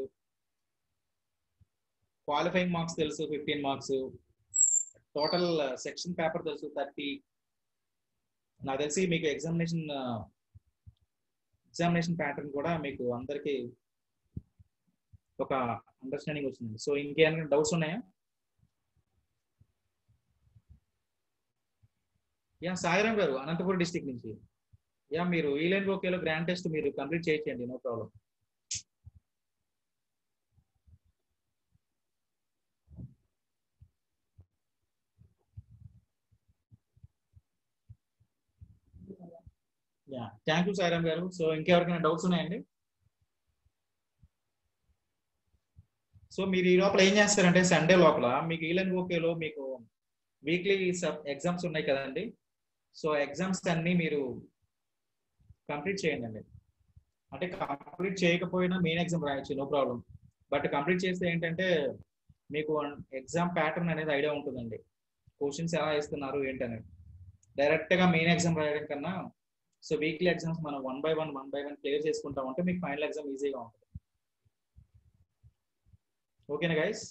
qualifying marks తెలుసు 15 మార్క్స్, టోటల్ సెక్షన్ పేపర్ తెలుసు 30. నాకు తెలిసి మీకు ఎగ్జామినేషన్ ప్యాటర్న్ కూడా మీకు అందరికి ఒక అండర్స్టాండింగ్ వచ్చింది. సో ఇంకేమైనా డౌట్స్ ఉన్నాయా? యా సాయిరామ్ గారు అనంతపురం డిస్టిక్ నుంచి. యా మీరు ఈలైన్ ఓకేలో గ్రాండ్ టెస్ట్ మీరు కంప్లీట్ చేయండి, no problem. Yeah thank you Sairam garu. So ఇంకెవరికైనా డౌట్స్ ఉన్నాయండి? సో మీరు ఈ లోపల ఏం చేస్తారంటే సండే లోపల మీకు ఈలైన్ ఓకేలో మీకు వీక్లీ ఎగ్జామ్స్ ఉన్నాయి కదండి. సో ఎగ్జామ్స్ అన్ని మీరు కంప్లీట్ చేయండి అండి. అంటే కంప్లీట్ చేయకపోయినా మెయిన్ ఎగ్జామ్ రాయొచ్చు, నో ప్రాబ్లం. బట్ కంప్లీట్ చేస్తే ఏంటంటే మీకు ఎగ్జామ్ ప్యాటర్న్ అనేది ఐడియా ఉంటుందండి. క్వశ్చన్స్ ఎలా ఇస్తున్నారు ఏంటనేది. డైరెక్ట్ గా మెయిన్ ఎగ్జామ్ రాయడం కన్నా సో వీక్లీ ఎగ్జామ్స్ మనం 1 by 1 క్లియర్ చేసుకుంటాం అంటే మీకు ఫైనల్ ఎగ్జామ్ ఈజీగా ఉంటుంది. ఓకేనా గైస్?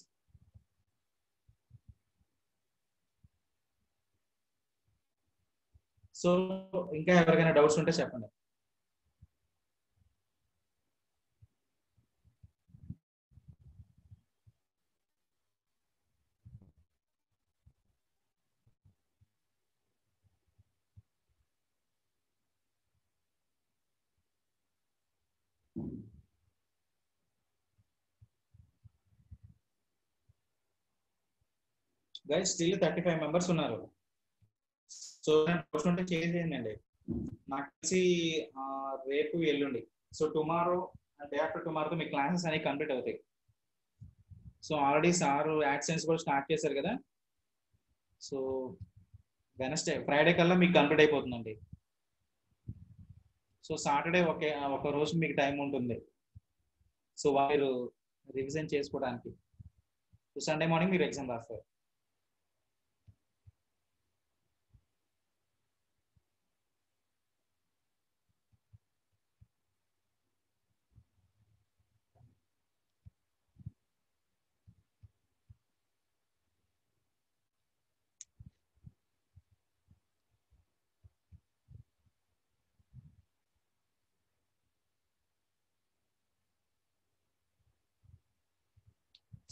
సో ఇంకా ఎవరికైనా డౌట్స్ ఉంటే చెప్పండి. గైస్ స్టిల్ 35 మెంబర్స్ ఉన్నారు. సో డౌట్స్ ఉంటే చేసేయండి. నాకు తెలిసి రేపు ఎల్లుండి సో టుమారో డే ఆఫ్టర్ టుమారోతో మీ క్లాసెస్ అనేవి కంప్లీట్ అవుతాయి. సో ఆల్రెడీ సార్ యాక్సెన్స్ కూడా స్టార్ట్ చేశారు కదా. సో వెనస్డే ఫ్రైడే కల్లా మీకు కంప్లీట్ అయిపోతుందండి. సో సాటర్డే ఒక రోజు మీకు టైం ఉంటుంది. సో మీరు రివిజన్ చేసుకోవడానికి. సో సండే మార్నింగ్ మీరు ఎగ్జామ్ రాస్తారు.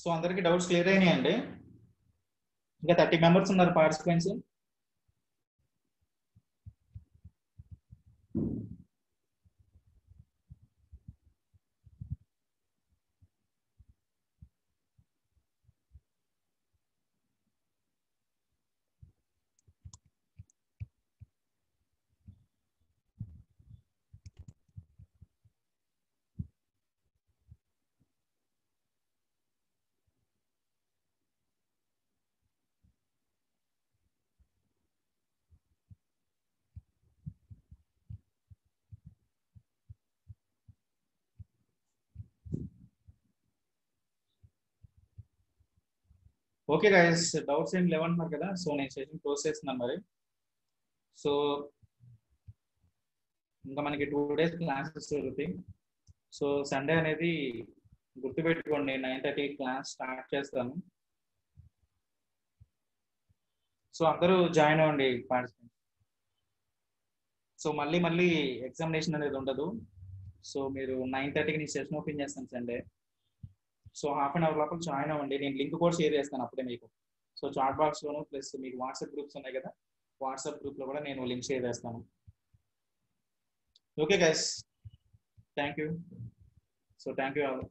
సో అందరికి డౌట్స్ క్లియర్ అయినాయండి? ఇంకా 30 మెంబర్స్ ఉన్నారు పార్టిసిపెంట్స్. ఓకే గైస్, డౌట్స్ ఏం లేవంటున్నారు కదా, సో నేను సెషన్ క్లోజ్ చేస్తున్నాను మరి. సో ఇంకా మనకి 2 days క్లాసెస్ జరుగుతాయి. సో సండే అనేది గుర్తుపెట్టుకోండి, 9:30 క్లాస్ స్టార్ట్ చేస్తాను. సో అందరూ జాయిన్ అవ్వండి పార్టిసిపెంట్. సో మళ్ళీ ఎగ్జామినేషన్ అనేది ఉండదు. సో మీరు 9:30కి నేను సెషన్ ఓపెన్ చేస్తాను Sunday. So half an hour లోపల జాయిన్ అవ్వండి. నేను లింక్ కూడా షేర్ చేస్తాను అప్పుడే మీకు. సో చాట్ బాక్స్లోను ప్లస్ మీకు వాట్సాప్ గ్రూప్స్ ఉన్నాయి కదా, వాట్సాప్ గ్రూప్లో కూడా నేను లింక్ షేర్ చేస్తాను. Okay guys, thank you. So thank you all.